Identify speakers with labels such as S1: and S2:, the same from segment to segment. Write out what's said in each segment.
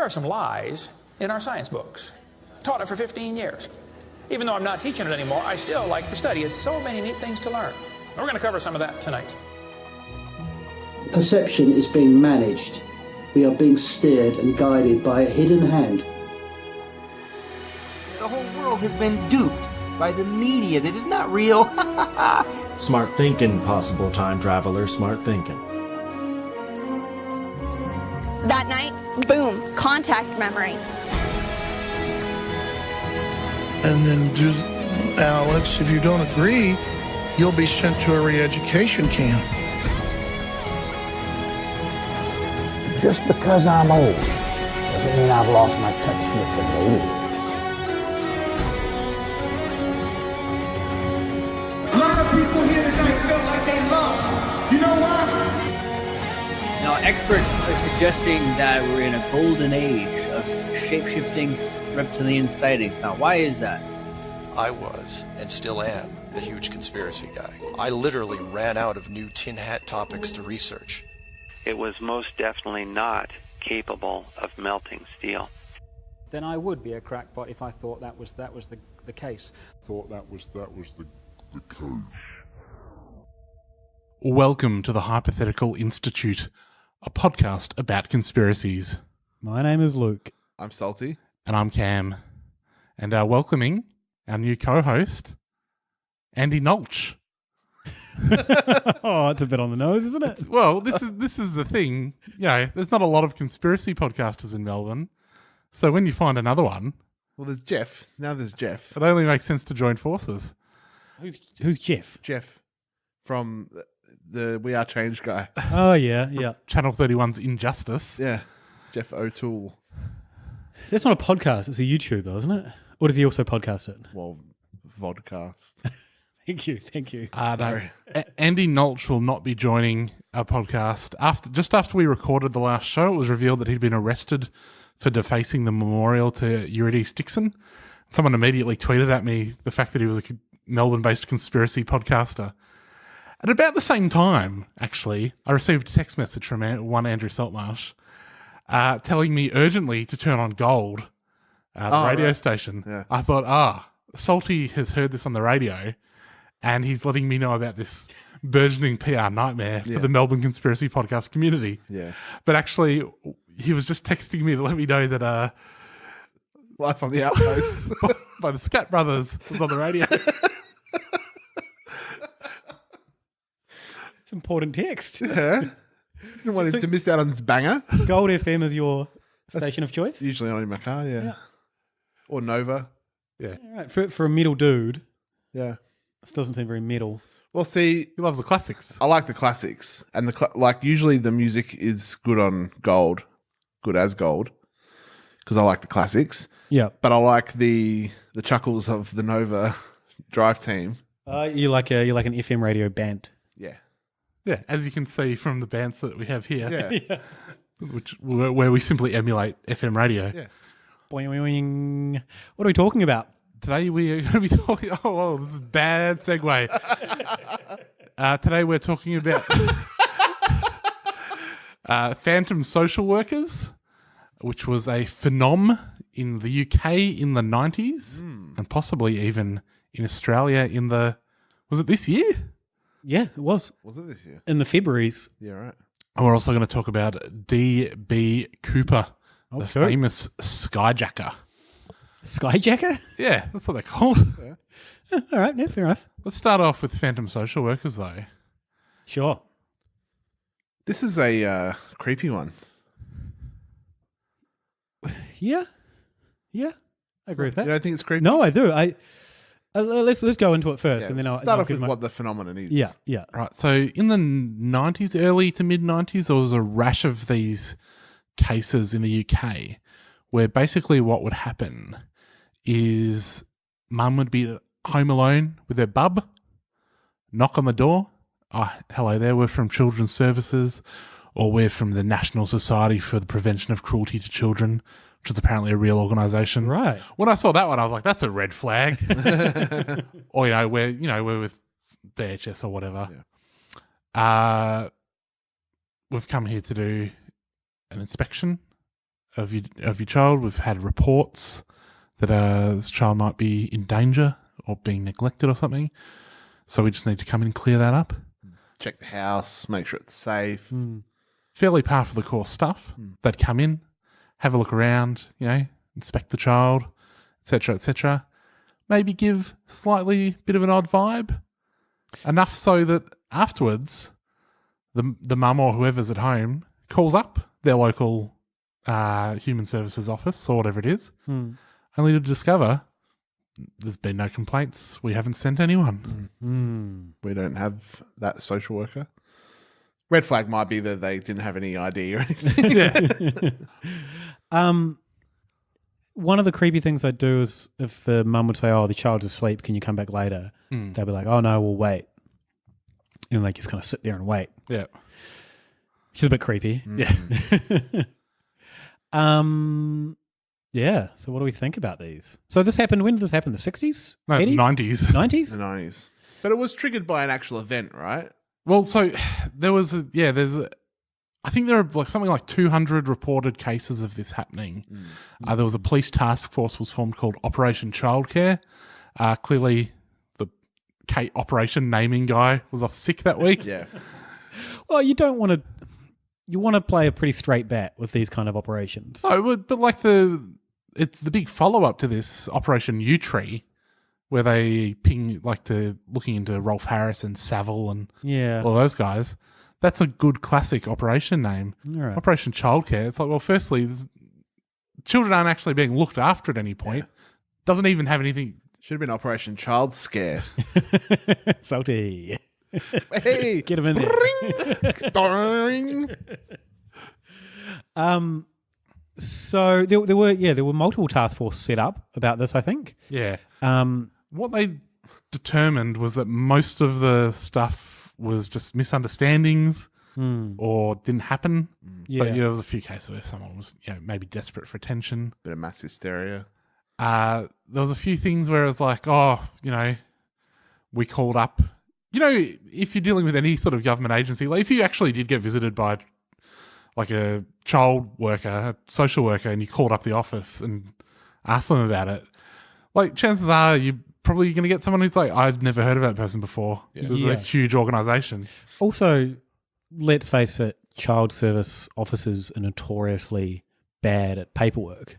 S1: are some lies in our science books. Taught it for 15 years. Even though I'm not teaching it anymore, I still like to study. It's so many neat things to learn. We're going to cover some of that tonight.
S2: Perception is being managed. We are being steered and guided by a hidden hand.
S3: The whole world has been duped by the media that is not real.
S4: Smart thinking, possible time traveler, smart thinking.
S5: That night, boom, contact memory.
S6: And then just, Alex, if you don't agree, you'll be sent to a re-education camp.
S7: Just because I'm old doesn't mean I've lost my touch with the ladies.
S8: A lot of people here tonight felt like they lost. You know why?
S9: Now, experts are suggesting that we're in a golden age of shape-shifting reptilian sightings. Now, why is that?
S10: I was, and still am, a huge conspiracy guy. I literally ran out of new tin hat topics to research.
S11: It was most definitely not capable of melting steel.
S12: Then I would be a crackpot if I thought that was the case.
S13: Welcome to the Hypothetical Institute, a podcast about conspiracies.
S14: My name is Luke.
S15: I'm Salty.
S13: And I'm Cam. And welcoming our new co-host, Andy Nolch.
S14: Oh, it's a bit on the nose, isn't it?
S13: Well, this is the thing. Yeah, there's not a lot of conspiracy podcasters in Melbourne. So when you find another one...
S15: Well, there's Jeff. Now there's Jeff.
S13: It only makes sense to join forces.
S14: Who's Jeff?
S15: Jeff from the We Are Change guy.
S14: Oh, yeah.
S13: Channel 31's Injustice.
S15: Yeah, Jeff O'Toole.
S14: That's not a podcast. It's a YouTube, though, isn't it? Or does he also podcast it?
S15: Well, vodcast.
S14: Thank you.
S13: No. Andy Nolch will not be joining our podcast. Just after we recorded the last show, it was revealed that he'd been arrested for defacing the memorial to Eurydice Dixon. Someone immediately tweeted at me the fact that he was a Melbourne-based conspiracy podcaster. At about the same time, actually, I received a text message from one Andrew Saltmarsh telling me urgently to turn on Gold, the radio station.
S15: Yeah.
S13: I thought, Salty has heard this on the radio, and he's letting me know about this burgeoning PR nightmare for the Melbourne conspiracy podcast community.
S15: Yeah.
S13: But actually, he was just texting me to let me know that
S15: Life on the Outpost
S13: by the Scat Brothers was on the radio.
S14: It's important text.
S15: Yeah. Didn't want him to miss out on this banger.
S14: Gold FM is your station of choice?
S15: Usually on in my car, yeah. Or Nova. Yeah.
S14: All right. For a middle dude.
S15: Yeah.
S14: This doesn't seem very middle.
S15: Well, see,
S13: he loves the classics.
S15: I like the classics, and usually the music is good on Gold, good as Gold, because I like the classics.
S14: Yeah,
S15: but I like the chuckles of the Nova Drive team.
S14: You like an FM radio band.
S15: Yeah,
S13: as you can see from the bands that we have here.
S15: Yeah,
S13: where we simply emulate FM radio.
S15: Yeah.
S14: Boing, boing, boing. What are we talking about?
S13: Today we are going to be talking... Oh, this is a bad segue. Today we're talking about phantom social workers, which was a phenom in the UK in the 90s and possibly even in Australia in the... Was it this year?
S14: Yeah, it was.
S15: Was it this year?
S14: In the Februaries.
S15: Yeah, right.
S13: And we're also going to talk about D.B. Cooper, the famous skyjacker.
S14: Skyjacker?
S13: Yeah, that's what they're called.
S14: Yeah. All right, yeah, fair enough.
S13: Let's start off with phantom social workers, though.
S14: Sure.
S15: This is a creepy one.
S14: Yeah, I agree with that.
S15: You don't think it's creepy?
S14: No, I do. Let's go into it first, and then I'll
S15: start off with what the phenomenon is.
S14: Yeah.
S13: Right. So in the 90s, early to mid 90s, there was a rash of these cases in the UK where basically what would happen is mum would be home alone with her bub, knock on the door. Oh, hello there. We're from Children's Services, or we're from the National Society for the Prevention of Cruelty to Children, which is apparently a real organisation.
S14: Right.
S13: When I saw that one, I was like, that's a red flag. Or, we're with DHS or whatever. Yeah. We've come here to do an inspection of your child. We've had reports that this child might be in danger or being neglected or something. So we just need to come in and clear that up.
S15: Check the house, make sure it's safe.
S13: Fairly par for the course stuff. They'd come in, have a look around, inspect the child, etc., etc. Maybe give slightly bit of an odd vibe, enough so that afterwards, the mum or whoever's at home calls up their local human services office or whatever it is, only to discover there's been no complaints. We haven't sent anyone.
S15: We don't have that social worker. Red flag might be that they didn't have any ID or anything.
S14: One of the creepy things I'd do is if the mum would say, "Oh, the child's asleep, can you come back later?" They'd be like, "Oh no, we'll wait." And they just kind of sit there and wait.
S13: Yeah.
S14: Which is a bit creepy. Yeah. So what do we think about these? So this happened, when did this happen? The 60s?
S13: No,
S14: 80s?
S13: 90s.
S14: 90s?
S15: The 90s. But it was triggered by an actual event, right?
S13: Well, so there was I think there are something like 200 reported cases of this happening. There was a police task force was formed called Operation Childcare. Clearly the Operation naming guy was off sick that week.
S15: Yeah.
S14: Well, you want to play a pretty straight bat with these kind of operations.
S13: No, but like it's the big follow-up to this Operation U-Tree, where they looking into Rolf Harris and Savile and all those guys. That's a good classic operation name.
S14: Right.
S13: Operation Childcare. It's like, well, firstly, children aren't actually being looked after at any point. Doesn't even have anything.
S15: Should have been Operation Child Scare.
S14: Salty.
S15: Hey,
S14: get him in there. So there were multiple task forces set up about this, I think.
S13: Yeah. What they determined was that most of the stuff was just misunderstandings or didn't happen. But there was a few cases where someone was maybe desperate for attention.
S15: Bit of mass hysteria.
S13: There was a few things where it was like, we called up. If you're dealing with any sort of government agency, like if you actually did get visited by like a child worker, a social worker, and you called up the office and asked them about it, like chances are you're probably going to get someone who's like, I've never heard of that person before. This is a huge organisation.
S14: Also, let's face it, child service officers are notoriously bad at paperwork.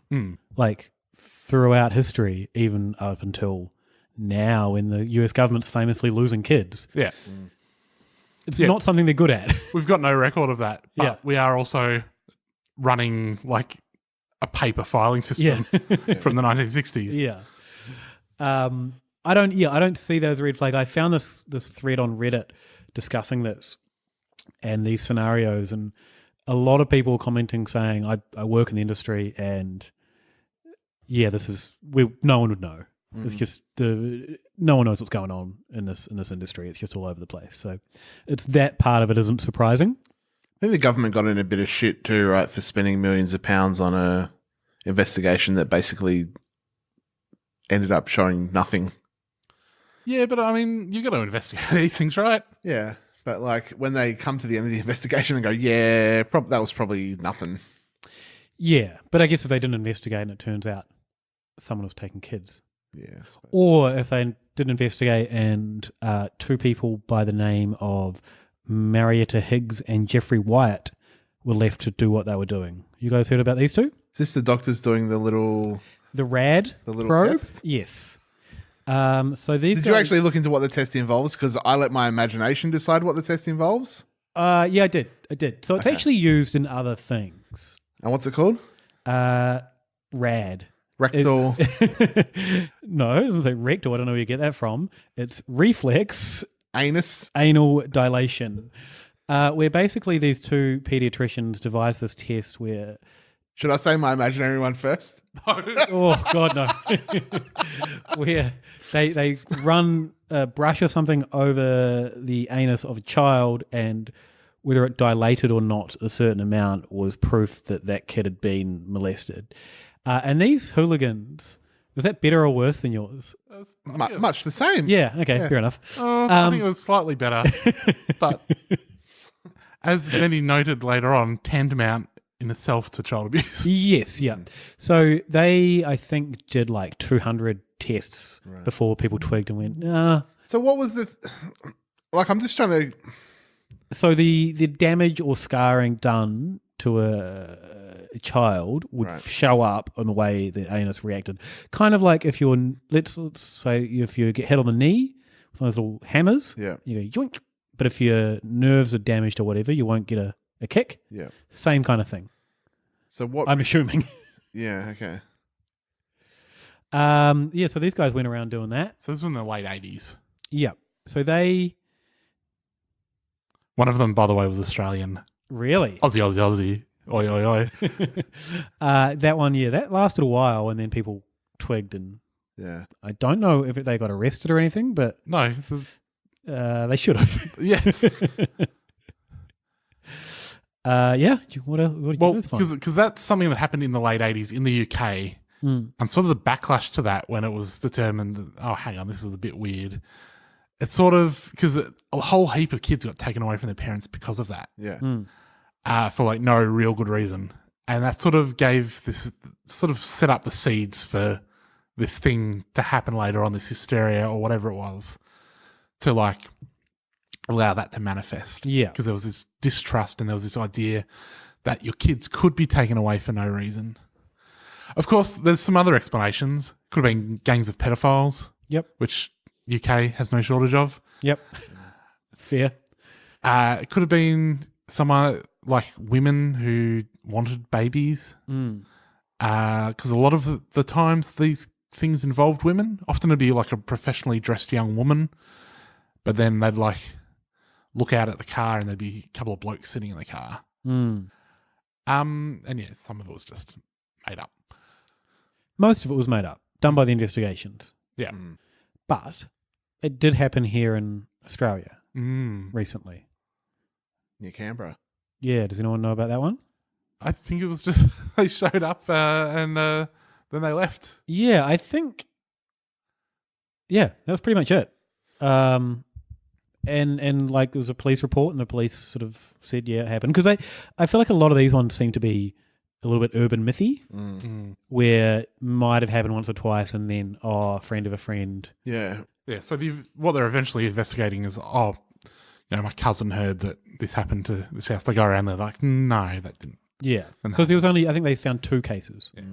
S14: Like throughout history, even up until now, when the US government's famously losing kids.
S13: Yeah.
S14: It's not something they're good at.
S13: We've got no record of that. But we are also running like a paper filing system from the 1960s.
S14: Yeah. I don't see that as a red flag. I found this thread on Reddit discussing this and these scenarios, and a lot of people commenting saying, I work in the industry and no one would know. It's just no one knows what's going on in this industry. It's just all over the place. So it's that part of it isn't surprising.
S15: I think the government got in a bit of shit too, right, for spending millions of pounds on a investigation that basically ended up showing nothing.
S13: Yeah, but I mean, you've got to investigate these things, right?
S15: Yeah, but like when they come to the end of the investigation and go, that was probably nothing.
S14: Yeah, but I guess if they didn't investigate and it turns out someone was taking kids.
S15: Yeah.
S14: Or if they didn't investigate and two people by the name of Marietta Higgs and Jeffrey Wyatt were left to do what they were doing. You guys heard about these two?
S15: Is this the doctors doing the
S14: RAD probe?
S15: Test?
S14: Yes. So these
S15: Did you actually look into what the test involves? Because I let my imagination decide what the test involves.
S14: Yeah, I did. So it's actually used in other things.
S15: And what's it called?
S14: RAD.
S15: Rectal.
S14: No, it doesn't say rectal. I don't know where you get that from. It's reflex.
S15: Anal
S14: dilation. Where basically these two pediatricians devised this test where...
S15: Should I say my imaginary one first?
S14: No. Oh, God, no. Where they run a brush or something over the anus of a child, and whether it dilated or not a certain amount was proof that kid had been molested. And these hooligans, was that better or worse than yours?
S15: Much the same.
S14: Yeah, okay, fair enough.
S13: I think it was slightly better. But as many noted later on, tantamount in itself to child abuse.
S14: Yes, yeah. So they, I think, did like 200 tests before people twigged and went, nah.
S15: So what was the... like, I'm just trying to...
S14: So the damage or scarring done to a child would show up on the way the anus reacted. Kind of like if you're, let's say if you get hit on the knee with one of those little hammers, you go yoink. But if your nerves are damaged or whatever, you won't get a kick.
S15: Yeah.
S14: Same kind of thing.
S15: So what...
S14: I'm assuming.
S15: Yeah, okay.
S14: Yeah, so these guys went around doing that.
S13: So this was in the late 80s.
S14: Yeah. So they...
S13: One of them, by the way, was Australian.
S14: Really?
S13: Aussie. Oi, oi, oi.
S14: That one, yeah, that lasted a while and then people twigged and...
S15: Yeah.
S14: I don't know if they got arrested or anything, but...
S13: No.
S14: They should have.
S13: Yes.
S14: Yeah. What else?
S13: Well, because that's something that happened in the late 80s in the UK. And sort of the backlash to that when it was determined that, oh, hang on, this is a bit weird. It's sort of because a whole heap of kids got taken away from their parents because of that.
S15: Yeah.
S13: For like no real good reason. And that sort of gave this, sort of set up the seeds for this thing to happen later on, this hysteria or whatever it was, to like allow that to manifest.
S14: Yeah.
S13: Because there was this distrust and there was this idea that your kids could be taken away for no reason. Of course, there's some other explanations. Could have been gangs of pedophiles.
S14: Yep.
S13: Which UK has no shortage of.
S14: Yep. That's fair.
S13: It could have been some like women who wanted babies. Because a lot of the times these things involved women. Often it'd be like a professionally dressed young woman, but then they'd like look out at the car and there'd be a couple of blokes sitting in the car. And yeah, some of it was just made up.
S14: Most of it was made up, done by the investigations.
S13: Yeah.
S14: But it did happen here in Australia recently.
S15: Near Canberra.
S14: Yeah, does anyone know about that one?
S13: I think it was just they showed up and then they left.
S14: Yeah, I think... Yeah, that was pretty much it. And like there was a police report and the police sort of said, yeah, it happened. Because I feel like a lot of these ones seem to be a little bit urban mythy, where it might have happened once or twice and then, oh, friend of a friend.
S15: Yeah.
S13: Yeah, so what they're eventually investigating is, oh, you know, my cousin heard that this happened to this house. They go around, they're like, no, that didn't.
S14: Yeah, because there was only, I think they found 2 cases.
S15: Yeah.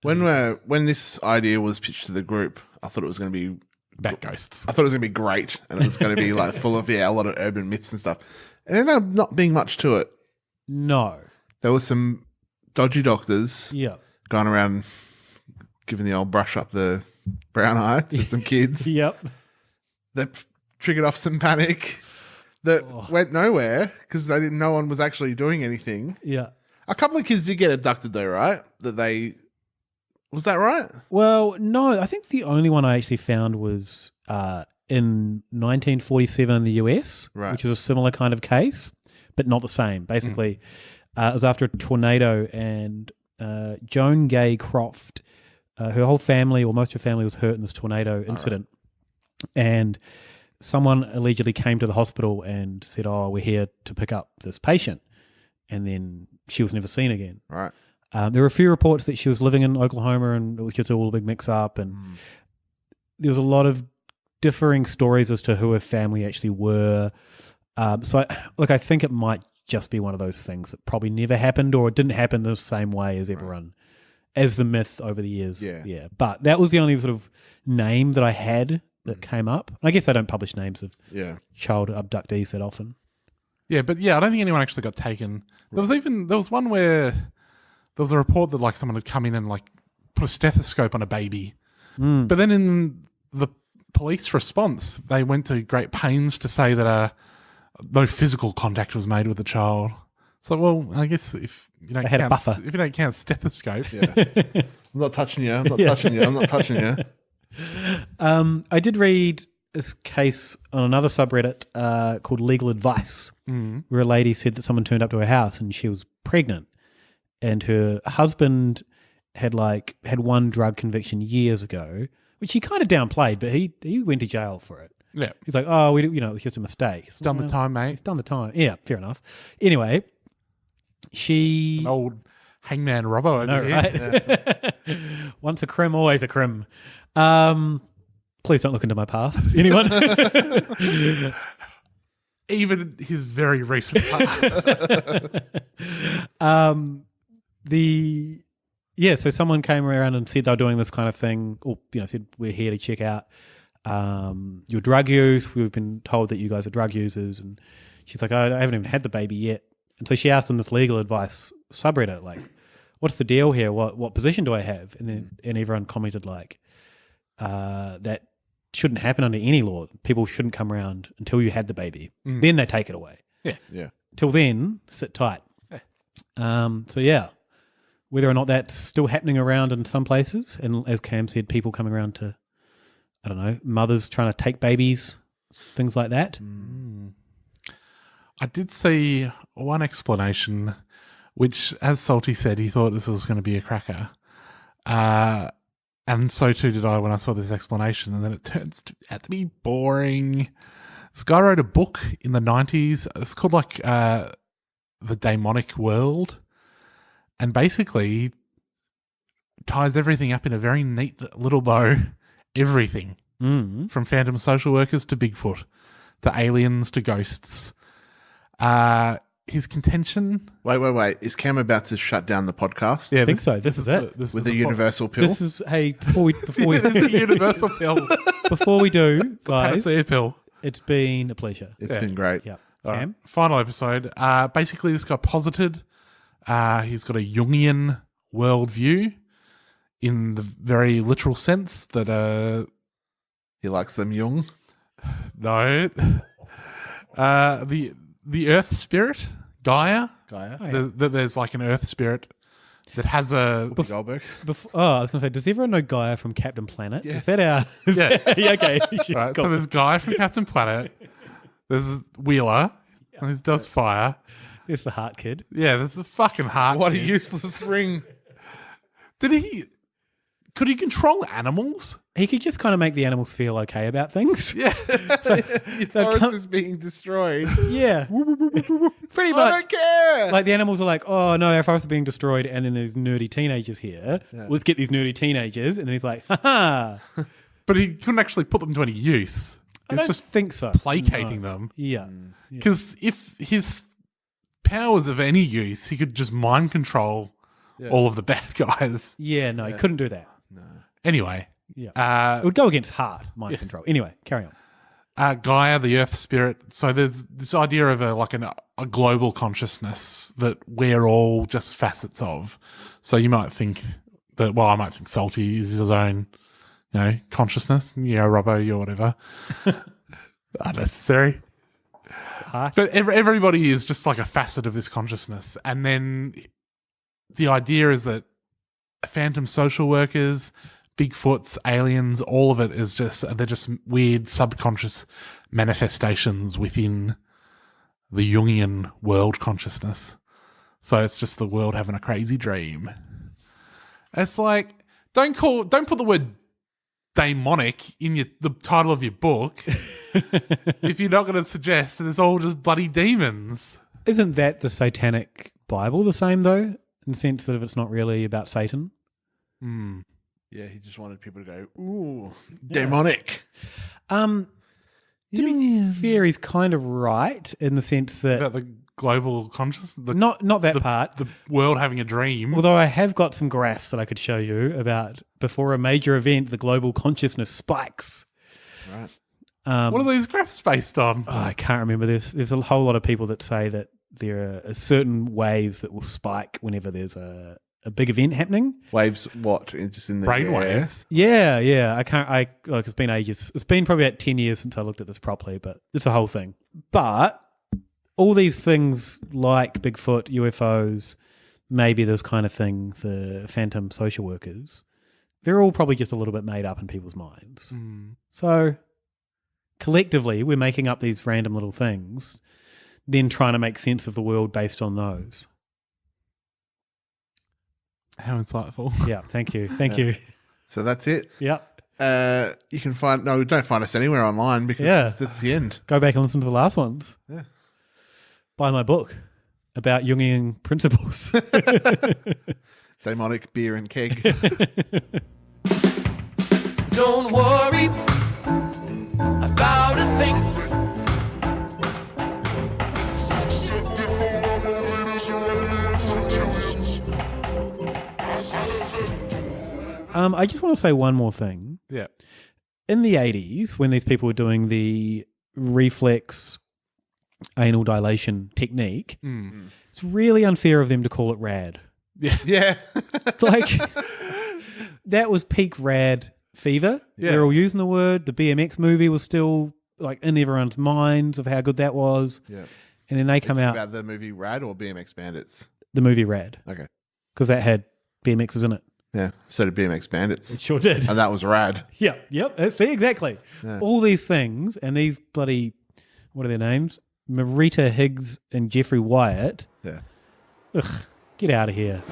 S15: When this idea was pitched to the group, I thought it was going to be
S13: about ghosts.
S15: I thought it was going to be great, and it was going to be like full of a lot of urban myths and stuff. And it ended up not being much to it.
S14: No,
S15: there was some dodgy doctors.
S14: Yeah,
S15: going around giving the old brush up the brown eye to some kids.
S14: Yep,
S15: that triggered off some panic. That went nowhere because no one was actually doing anything.
S14: Yeah,
S15: a couple of kids did get abducted though, right? Was that right?
S14: Well, no, I think the only one I actually found was in 1947 in the US, which is a similar kind of case, but not the same. Basically, it was after a tornado, and Joan Gay Croft, her whole family, or most of her family, was hurt in this tornado incident. And someone allegedly came to the hospital and said, oh, we're here to pick up this patient. And then she was never seen again.
S15: Right.
S14: There were a few reports that she was living in Oklahoma and it was just all a big mix-up, and there was a lot of differing stories as to who her family actually were. So, I think it might just be one of those things that probably never happened, or it didn't happen the same way as everyone, as the myth over the years. Yeah. But that was the only sort of name that I had that came up. I guess they don't publish names of child abductees that often.
S13: Yeah, but I don't think anyone actually got taken. There was one where there was a report that like someone had come in and like put a stethoscope on a baby. But then in the police response, they went to great pains to say that no physical contact was made with the child. So, well, I guess if you don't
S14: had a buffer.
S13: If you don't count stethoscopes,
S15: I'm not touching you. I'm not touching you. I'm not touching you.
S14: I did read this case on another subreddit called Legal Advice, where a lady said that someone turned up to her house and she was pregnant, and her husband had one drug conviction years ago, which he kind of downplayed, but he went to jail for it.
S13: Yeah,
S14: he's like, oh, it was just a mistake.
S13: It's done the time, mate.
S14: It's done the time. Yeah, fair enough. Anyway, She
S13: An old hangman Robbo over
S14: know,
S13: here.
S14: right? Once a crim, always a crim. Please don't look into my past. Anyone?
S13: Even his very recent past.
S14: So someone came around and said they were doing this kind of thing, or said we're here to check out your drug use. We've been told that you guys are drug users, and she's like, I haven't even had the baby yet. And so she asked them this legal advice subreddit, like, what's the deal here? What position do I have? And everyone commented like, that shouldn't happen under any law. People shouldn't come around until you had the baby. Then they take it away.
S15: Yeah.
S14: Till then, sit tight. Whether or not that's still happening around in some places, and as Cam said, people coming around to, I don't know, mothers trying to take babies, things like that.
S13: I did see one explanation, which, as Salty said, he thought this was going to be a cracker. And so too did I when I saw this explanation, and then it turns out to be boring. This guy wrote a book in the 90s. It's called The Daemonic World. And basically ties everything up in a very neat little bow. Everything. From phantom social workers to Bigfoot, to aliens to ghosts. His contention...
S15: Wait. Is Cam about to shut down the podcast?
S14: Yeah, I think so. This is it.
S15: With the universal pill?
S14: This is, before we
S13: the universal pill.
S14: Before we do, guys,
S13: panacea pill.
S14: It's been a pleasure.
S15: It's been great.
S14: Yeah.
S13: Right.
S14: Cam?
S13: Final episode. Basically, this guy posited he's got a Jungian worldview in the very literal sense that...
S15: he likes them young?
S13: No. The Earth Spirit, Gaia. That there's like an Earth Spirit that has a...
S15: Goldberg.
S14: I was going to say, does everyone know Gaia from Captain Planet?
S15: Yeah.
S14: Is that our...
S13: Yeah.
S14: Yeah, okay.
S13: Right,
S14: Cool.
S13: so there's Gaia from Captain Planet. There's Wheeler. And he does fire.
S14: There's the Heart Kid.
S13: Yeah, there's the fucking Heart
S15: What a
S13: Kid.
S15: useless ring.
S13: Could he control animals?
S14: He could just kind of make the animals feel okay about things.
S13: Yeah.
S15: Your forest is being destroyed.
S14: Yeah. Pretty
S15: I
S14: much.
S15: don't care.
S14: Like the animals are like, oh no, our forest is being destroyed, and then there's nerdy teenagers here.
S15: Yeah.
S14: Let's get these nerdy teenagers. And then he's like, haha.
S13: But he couldn't actually put them to any use.
S14: I
S13: It's
S14: don't
S13: just
S14: think so.
S13: placating
S14: No.
S13: them.
S14: Yeah.
S13: Because if his powers of any use, he could just mind control all of the bad guys.
S14: Yeah, no, he couldn't do that.
S13: Anyway.
S14: Yeah. It would go against hard mind control. Anyway, carry on.
S13: Gaia, the Earth Spirit. So there's this idea of a global consciousness that we're all just facets of. So you might think that, I might think Salty is his own, consciousness. Robbo, you're whatever. Unnecessary. But everybody is just like a facet of this consciousness. And then the idea is that phantom social workers, Bigfoots, aliens, all of it is they're just weird subconscious manifestations within the Jungian world consciousness. So it's just the world having a crazy dream. It's like, don't put the word daemonic in the title of your book if you're not going to suggest that it's all just bloody demons.
S14: Isn't that the Satanic Bible the same though? In the sense that if it's not really about Satan?
S15: Yeah, he just wanted people to go, ooh, demonic.
S14: To be fair, he's kind of right in the sense that...
S13: About the global consciousness?
S14: Not that part.
S13: The world having a dream.
S14: Although I have got some graphs that I could show you about before a major event, the global consciousness spikes.
S15: Right.
S13: What are these graphs based on?
S14: Oh, I can't remember this. There's a whole lot of people that say that there are certain waves that will spike whenever there's a big event happening.
S15: Waves what? Just in the
S13: brain
S15: air?
S13: waves?
S14: Yeah. It's been ages. It's been probably about 10 years since I looked at this properly, but it's a whole thing. But all these things like Bigfoot, UFOs, maybe this kind of thing, the phantom social workers, they're all probably just a little bit made up in people's minds. So collectively, we're making up these random little things, then trying to make sense of the world based on those.
S13: How insightful.
S14: Yeah, thank you. Thank you.
S15: So that's it.
S14: Yep.
S15: You can don't find us anywhere online because that's the end.
S14: Go back and listen to the last ones.
S15: Yeah.
S14: Buy my book. about Jungian principles.
S15: Demonic beer and keg.
S16: Don't worry about a thing.
S14: I just want to say one more thing.
S13: Yeah.
S14: In the 80s, when these people were doing the reflex anal dilation technique, it's really unfair of them to call it rad.
S13: Yeah.
S15: Yeah.
S14: Like, that was peak rad fever.
S13: Yeah.
S14: They're all using the word. The BMX movie was still like in everyone's minds of how good that was.
S15: Yeah.
S14: And then they come out.
S15: About the movie Rad or BMX Bandits?
S14: The movie Rad.
S15: Okay.
S14: Because that had BMXs in it.
S15: Yeah. So did BMX Bandits.
S14: It sure did.
S15: And that was rad.
S14: Yep. See, exactly.
S15: Yeah.
S14: All these things and these bloody, what are their names? Marita Higgs and Jeffrey Wyatt.
S15: Yeah.
S14: Ugh, get out of here.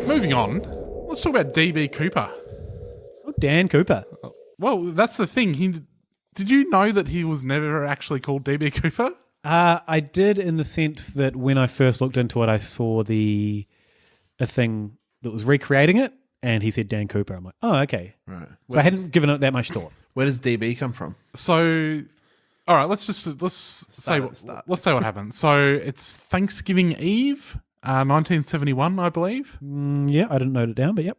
S13: Moving on, let's talk about DB Cooper.
S14: Oh, Dan Cooper.
S13: Well, that's the thing. Did you know that he was never actually called DB Cooper?
S14: I did, in the sense that when I first looked into it, I saw a thing that was recreating it, and he said Dan Cooper. I'm like, oh, okay.
S15: Right.
S14: So I hadn't given it that much thought.
S15: Where does DB come from?
S13: So, all right, let's say what happened. So it's Thanksgiving Eve, 1971, I believe.
S14: Yeah, I didn't note it down, but yep.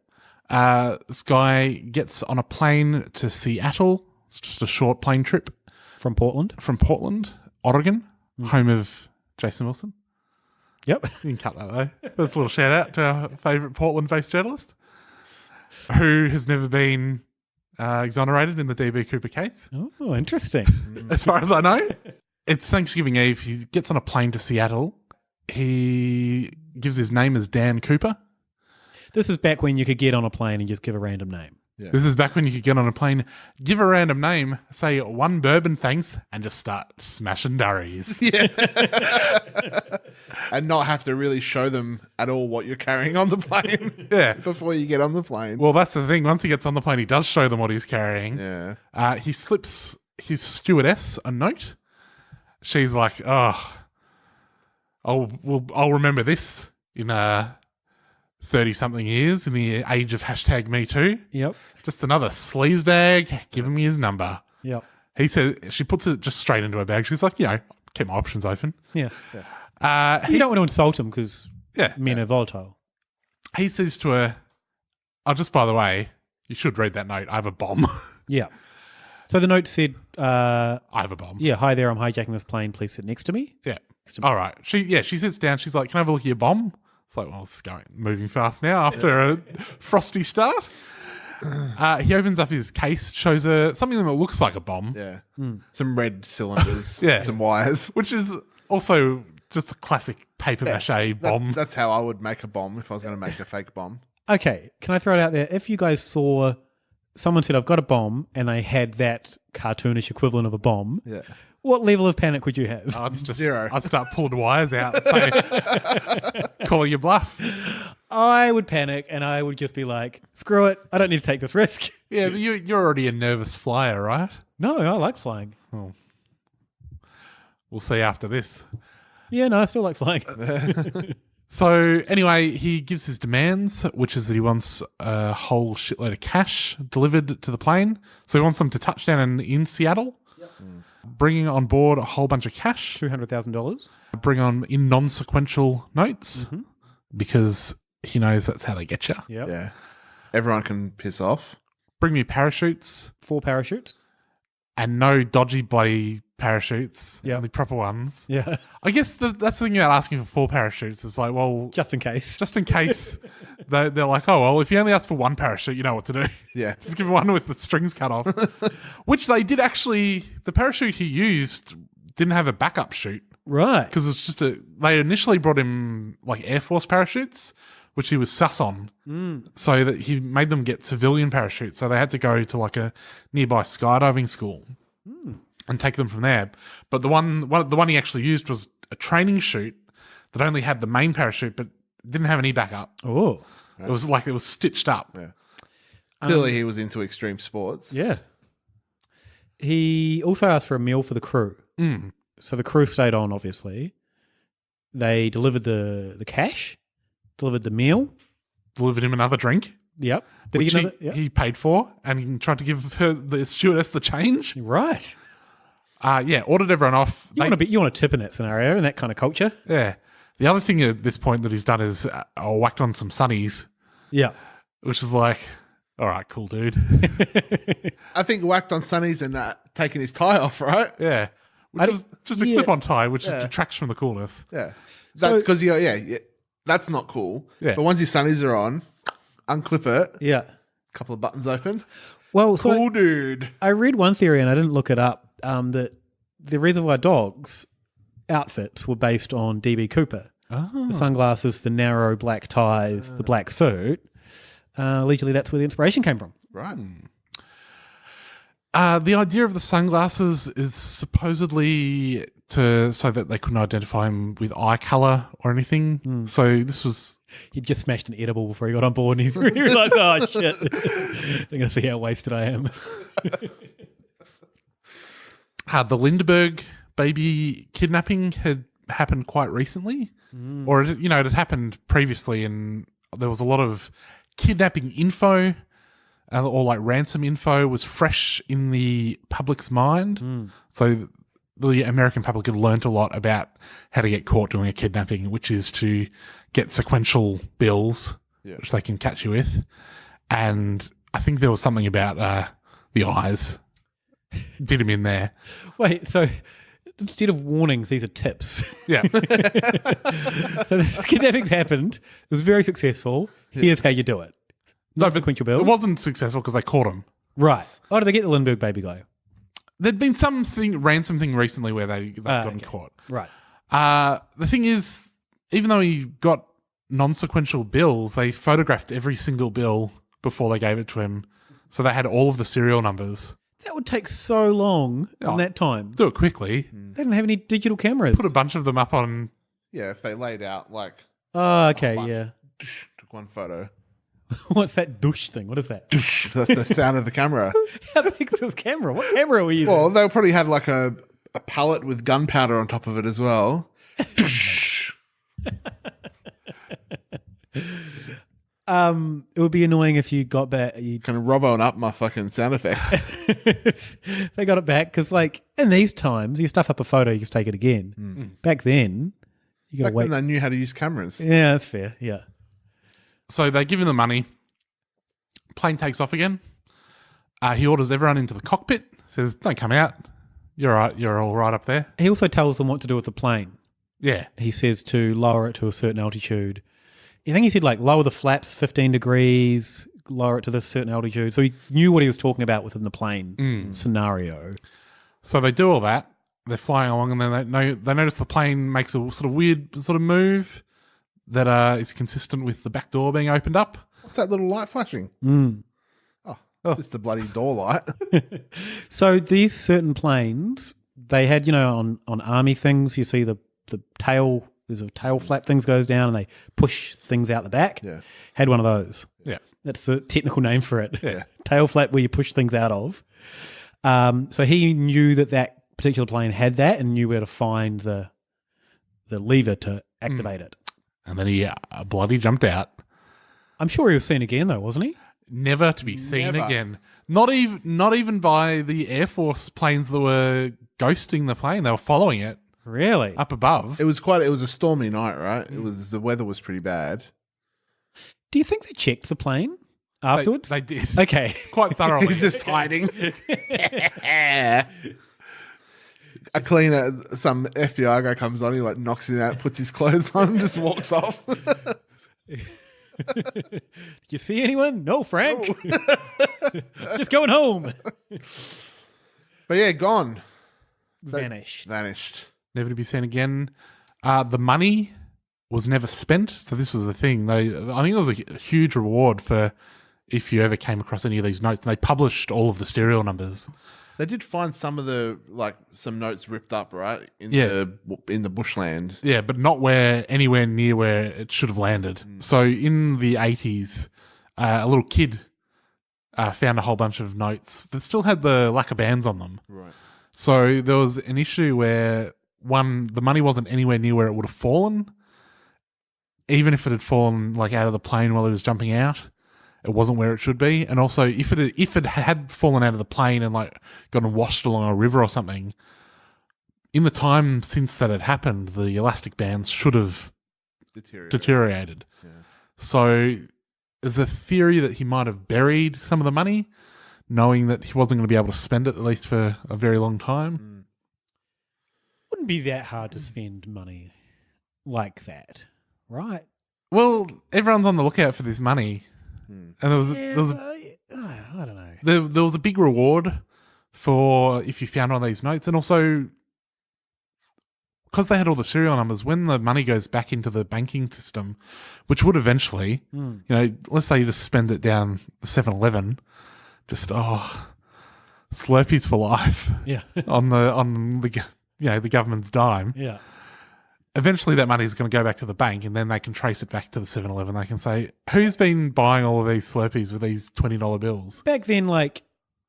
S13: This guy gets on a plane to Seattle. It's just a short plane trip.
S14: From Portland,
S13: Oregon, home of Jason Wilson.
S14: Yep.
S13: You can cut that though. That's a little shout out to our favourite Portland-based journalist, who has never been exonerated in the DB Cooper case.
S14: Oh, interesting.
S13: As far as I know. It's Thanksgiving Eve. He gets on a plane to Seattle. He gives his name as Dan Cooper.
S14: This is back when you could get on a plane and just give a random name.
S15: Yeah.
S13: This is back when you could get on a plane, give a random name, say one bourbon thanks, and just start smashing durries.
S15: Yeah. And not have to really show them at all what you're carrying on the plane.
S13: Yeah.
S15: Before you get on the plane.
S13: Well, that's the thing. Once he gets on the plane, he does show them what he's carrying.
S15: Yeah.
S13: He slips his stewardess a note. She's like, oh, I'll remember this in 30-something years in the age of hashtag Me Too.
S14: Yep.
S13: Just another sleaze bag giving me his number.
S14: Yep.
S13: He says, she puts it just straight into her bag. She's like, keep my options open.
S14: Yeah. You don't want to insult him because men are volatile.
S13: He says to her, oh, just by the way, you should read that note. I have a bomb.
S14: Yeah. So the note said,
S13: I have a bomb.
S14: Yeah, hi there, I'm hijacking this plane. Please sit next to me.
S13: Yeah. All right. She sits down. She's like, can I have a look at your bomb? It's like, well, it's moving fast now after a frosty start. He opens up his case, shows her something that looks like a bomb.
S15: Yeah. Some red cylinders, some wires.
S13: Which is also just a classic paper mache bomb.
S15: That's how I would make a bomb if I was going to make a fake bomb.
S14: Okay, can I throw it out there? If you guys saw someone said, I've got a bomb, and they had that cartoonish equivalent of a bomb, what level of panic would you have?
S13: Oh, it's just
S15: 0.
S13: I'd start pulling wires out, calling your bluff.
S14: I would panic, and I would just be like, screw it, I don't need to take this risk.
S13: Yeah, but you're already a nervous flyer, right?
S14: No, I like flying.
S13: Oh. We'll see after this.
S14: Yeah, no, I still like flying.
S13: So anyway, he gives his demands, which is that he wants a whole shitload of cash delivered to the plane. So he wants them to touch down in Seattle, bringing on board a whole bunch of cash.
S14: $200,000.
S13: Bring on in non-sequential notes because he knows that's how they get you.
S14: Yep.
S15: Yeah. Everyone can piss off.
S13: Bring me parachutes.
S14: 4 parachutes.
S13: And no dodgy bloody parachutes.
S14: Yeah.
S13: Only proper ones.
S14: Yeah.
S13: I guess that's the thing about asking for 4 parachutes. It's like, well...
S14: Just in case.
S13: Just in case. They're like, oh, well, if you only ask for 1 parachute, you know what to do.
S15: Yeah.
S13: Just give him one with the strings cut off. Which they did actually... The parachute he used didn't have a backup chute.
S14: Right.
S13: Because it's just they initially brought him like Air Force parachutes, which he was sus on. So that he made them get civilian parachutes. So they had to go to like a nearby skydiving school and take them from there. But the one he actually used was a training chute that only had the main parachute, but didn't have any backup.
S14: Oh.
S13: It was stitched up.
S15: Yeah. Clearly he was into extreme sports.
S14: Yeah. He also asked for a meal for the crew. So the crew stayed on, obviously. They delivered the cash, delivered the meal.
S13: Delivered him another drink.
S14: Yep.
S13: Which he paid for, and he tried to give the stewardess the change.
S14: Right.
S13: Ordered everyone off.
S14: You want to tip in that scenario, in that kind of culture.
S13: Yeah. The other thing at this point that he's done is whacked on some sunnies.
S14: Yeah.
S13: Which is like, all right, cool, dude.
S15: I think whacked on sunnies and taking his tie off, right?
S13: Yeah. Which was just a clip-on tie, which detracts from the coolness.
S15: Yeah. That's because, that's not cool.
S13: Yeah.
S15: But once your sunnies are on, unclip it.
S14: Yeah.
S15: A couple of buttons open.
S14: Well,
S15: cool dude.
S14: I read one theory, and I didn't look it up, that the Reservoir Dogs outfits were based on D.B. Cooper.
S13: Oh.
S14: The sunglasses, the narrow black ties, the black suit. Allegedly, that's where the inspiration came from.
S15: Right.
S13: The idea of the sunglasses is supposedly so that they couldn't identify him with eye colour or anything. So this was...
S14: He just smashed an edible before he got on board, and he realised, oh, shit. They're going to see how wasted I am.
S13: The Lindbergh baby kidnapping had happened quite recently. Or, it had happened previously, and there was a lot of kidnapping info or like ransom info was fresh in the public's mind. So the American public had learnt a lot about how to get caught doing a kidnapping, which is to get sequential bills, which they can catch you with. And I think there was something about the eyes. Did him in there.
S14: Wait, so instead of warnings, these are tips.
S13: Yeah.
S14: So the kidnapping's happened. It was very successful. Here's how you do it. Non-sequential bills.
S13: It wasn't successful because they caught him.
S14: Right. Oh, did they get the Lindbergh baby guy?
S13: There'd been ransom thing recently where they got caught.
S14: Right.
S13: The thing is, even though he got non-sequential bills, they photographed every single bill before they gave it to him. So they had all of the serial numbers.
S14: That would take so long in that time.
S13: Do it quickly.
S14: They didn't have any digital cameras.
S13: Put a bunch of them up on...
S15: Yeah, if they laid out like...
S14: Oh, okay, yeah.
S15: Took one photo.
S14: What's that douche thing? What is that?
S15: That's the sound of the camera.
S14: How big is this camera? What camera were you using?
S15: Well, they probably had like a pallet with gunpowder on top of it as well.
S14: It would be annoying if you got back. You
S15: kind of robboing up my fucking sound effects.
S14: They got it back because, like, in these times, you stuff up a photo, you just take it again. Back then, you got to wait.
S15: Back then, they knew how to use cameras.
S14: Yeah, that's fair. Yeah.
S13: So they give him the money. Plane takes off again. He orders everyone into the cockpit. Says, "Don't come out. You're all right. You're all right up there."
S14: He also tells them what to do with the plane.
S13: Yeah.
S14: He says to lower it to a certain altitude. I think he said, like, lower the flaps 15 degrees, lower it to this certain altitude. So he knew what he was talking about within the plane scenario.
S13: So they do all that. They're flying along, and then they notice the plane makes a sort of weird sort of move that is consistent with the back door being opened up.
S15: What's that little light flashing? Oh, it's just the bloody door light.
S14: So these certain planes, they had, on army things, you see the tail, there's a tail flap things goes down and they push things out the back.
S15: Yeah.
S14: Had one of those.
S13: Yeah.
S14: That's the technical name for it.
S13: Yeah.
S14: Tail flap where you push things out of. So he knew that particular plane had that and knew where to find the lever to activate it.
S13: And then he bloody jumped out.
S14: I'm sure he was seen again though, wasn't he?
S13: Never to be seen again. Not even by the Air Force planes that were ghosting the plane. They were following it.
S14: Really?
S13: Up above.
S15: It was a stormy night, right? The weather was pretty bad.
S14: Do you think they checked the plane afterwards?
S13: They did.
S14: Okay.
S13: Quite thoroughly.
S15: He's just hiding. A cleaner, some FBI guy comes on, he like knocks him out, puts his clothes on, and just walks off.
S14: Did you see anyone? No, Frank. Just going home.
S15: But yeah, gone.
S14: Vanished.
S13: never to be seen again. The money was never spent, so this was the thing. I think it was a huge reward for if you ever came across any of these notes. And they published all of the serial numbers.
S15: They did find some of some notes ripped up, right? In the bushland.
S13: Yeah, but not anywhere near where it should have landed. So in the 80s, a little kid found a whole bunch of notes that still had the lacquer bands on them.
S15: Right.
S13: So there was an issue where, the money wasn't anywhere near where it would have fallen. Even if it had fallen out of the plane while he was jumping out, it wasn't where it should be. And also, if it had fallen out of the plane and gotten washed along a river or something, in the time since that had happened, the elastic bands should have deteriorated.
S15: Yeah.
S13: So there's a theory that he might have buried some of the money, knowing that he wasn't going to be able to spend it, at least for a very long time.
S14: Wouldn't be that hard to spend money like that, right?
S13: Well, everyone's on the lookout for this money. And there was
S14: I don't know.
S13: There was a big reward for if you found one of these notes, and also because they had all the serial numbers, when the money goes back into the banking system, which would eventually, let's say you just spend it down the 7-Eleven, Slurpees for life.
S14: Yeah.
S13: on the government's dime.
S14: Yeah.
S13: Eventually that money is going to go back to the bank, and then they can trace it back to the 7-Eleven. They can say, who's been buying all of these Slurpees with these $20 bills?
S14: Back then,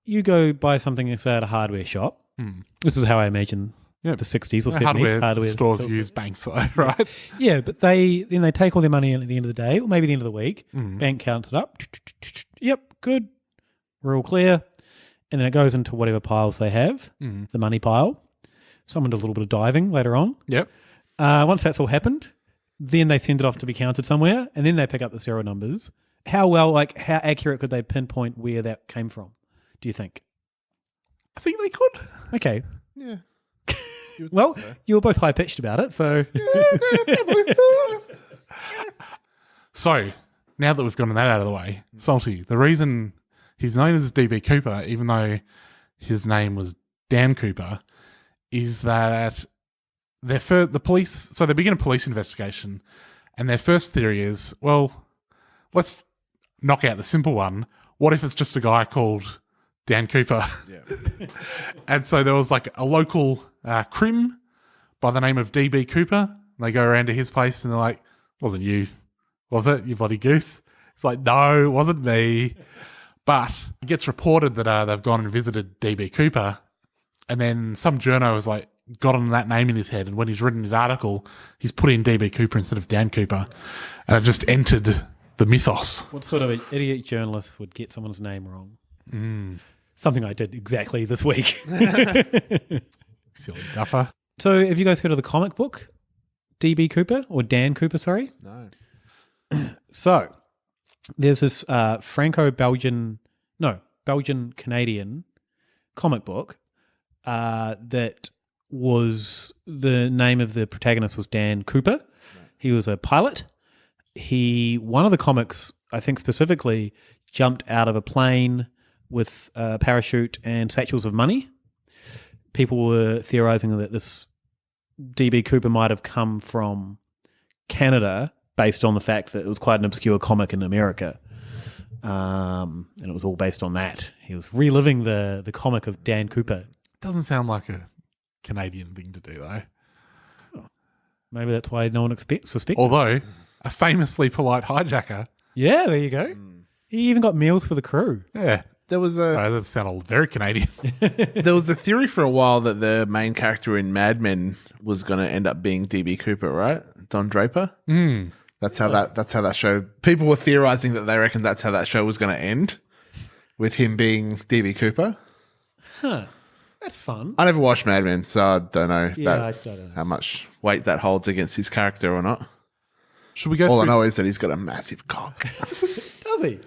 S14: you go buy something, say, at a hardware shop. This is how I imagine the 60s or 70s.
S13: Hardware stores use banks, though, right?
S14: Yeah, but they take all their money in at the end of the day, or maybe the end of the week. Bank counts it up. Yep, good. We're all clear. And then it goes into whatever piles they have, the money pile. Someone does a little bit of diving later on.
S13: Yep.
S14: Once that's all happened, then they send it off to be counted somewhere, and then they pick up the serial numbers. How accurate could they pinpoint where that came from, do you think?
S13: I think they could.
S14: Okay.
S15: Yeah.
S14: Well, you were both high-pitched about it, so...
S13: So, now that we've gotten that out of the way, Salty, the reason he's known as DB Cooper, even though his name was Dan Cooper, is that the police, so they begin a police investigation, and their first theory is, well, let's knock out the simple one. What if it's just a guy called Dan Cooper?
S15: Yeah.
S13: And so there was a local crim by the name of DB Cooper. They go around to his place and they're like, wasn't you, was it, you bloody goose? It's like, no, it wasn't me. But it gets reported that they've gone and visited DB Cooper, and then some journo has got on that name in his head, and when he's written his article, he's put in DB Cooper instead of Dan Cooper, and it just entered the mythos.
S14: What sort of an idiot journalist would get someone's name wrong? Something I did exactly this week.
S13: Silly duffer.
S14: So have you guys heard of the comic book DB Cooper, or Dan Cooper, sorry?
S15: No.
S14: So there's this Belgian-Canadian comic book that was, the name of the protagonist was Dan Cooper. Right. He was a pilot. One of the comics, I think specifically, jumped out of a plane with a parachute and satchels of money. People were theorizing that this DB Cooper might have come from Canada, based on the fact that it was quite an obscure comic in America. And it was all based on that. He was reliving the comic of Dan Cooper.
S13: Doesn't sound like a Canadian thing to do, though.
S14: Oh, maybe that's why no one suspects.
S13: Although, a famously polite hijacker.
S14: Yeah, there you go. He even got meals for the crew.
S13: Yeah.
S15: There was
S13: that sounded very Canadian.
S15: There was a theory for a while that the main character in Mad Men was going to end up being DB Cooper, right? Don Draper. That's how that show. People were theorizing that they reckon that's how that show was going to end, with him being DB Cooper.
S14: Huh. That's fun.
S15: I never watched Mad Men, so I don't know,
S14: I don't know
S15: how much weight that holds against his character or not.
S13: Should we go?
S15: All I know is that he's got a massive cock.
S14: Does he?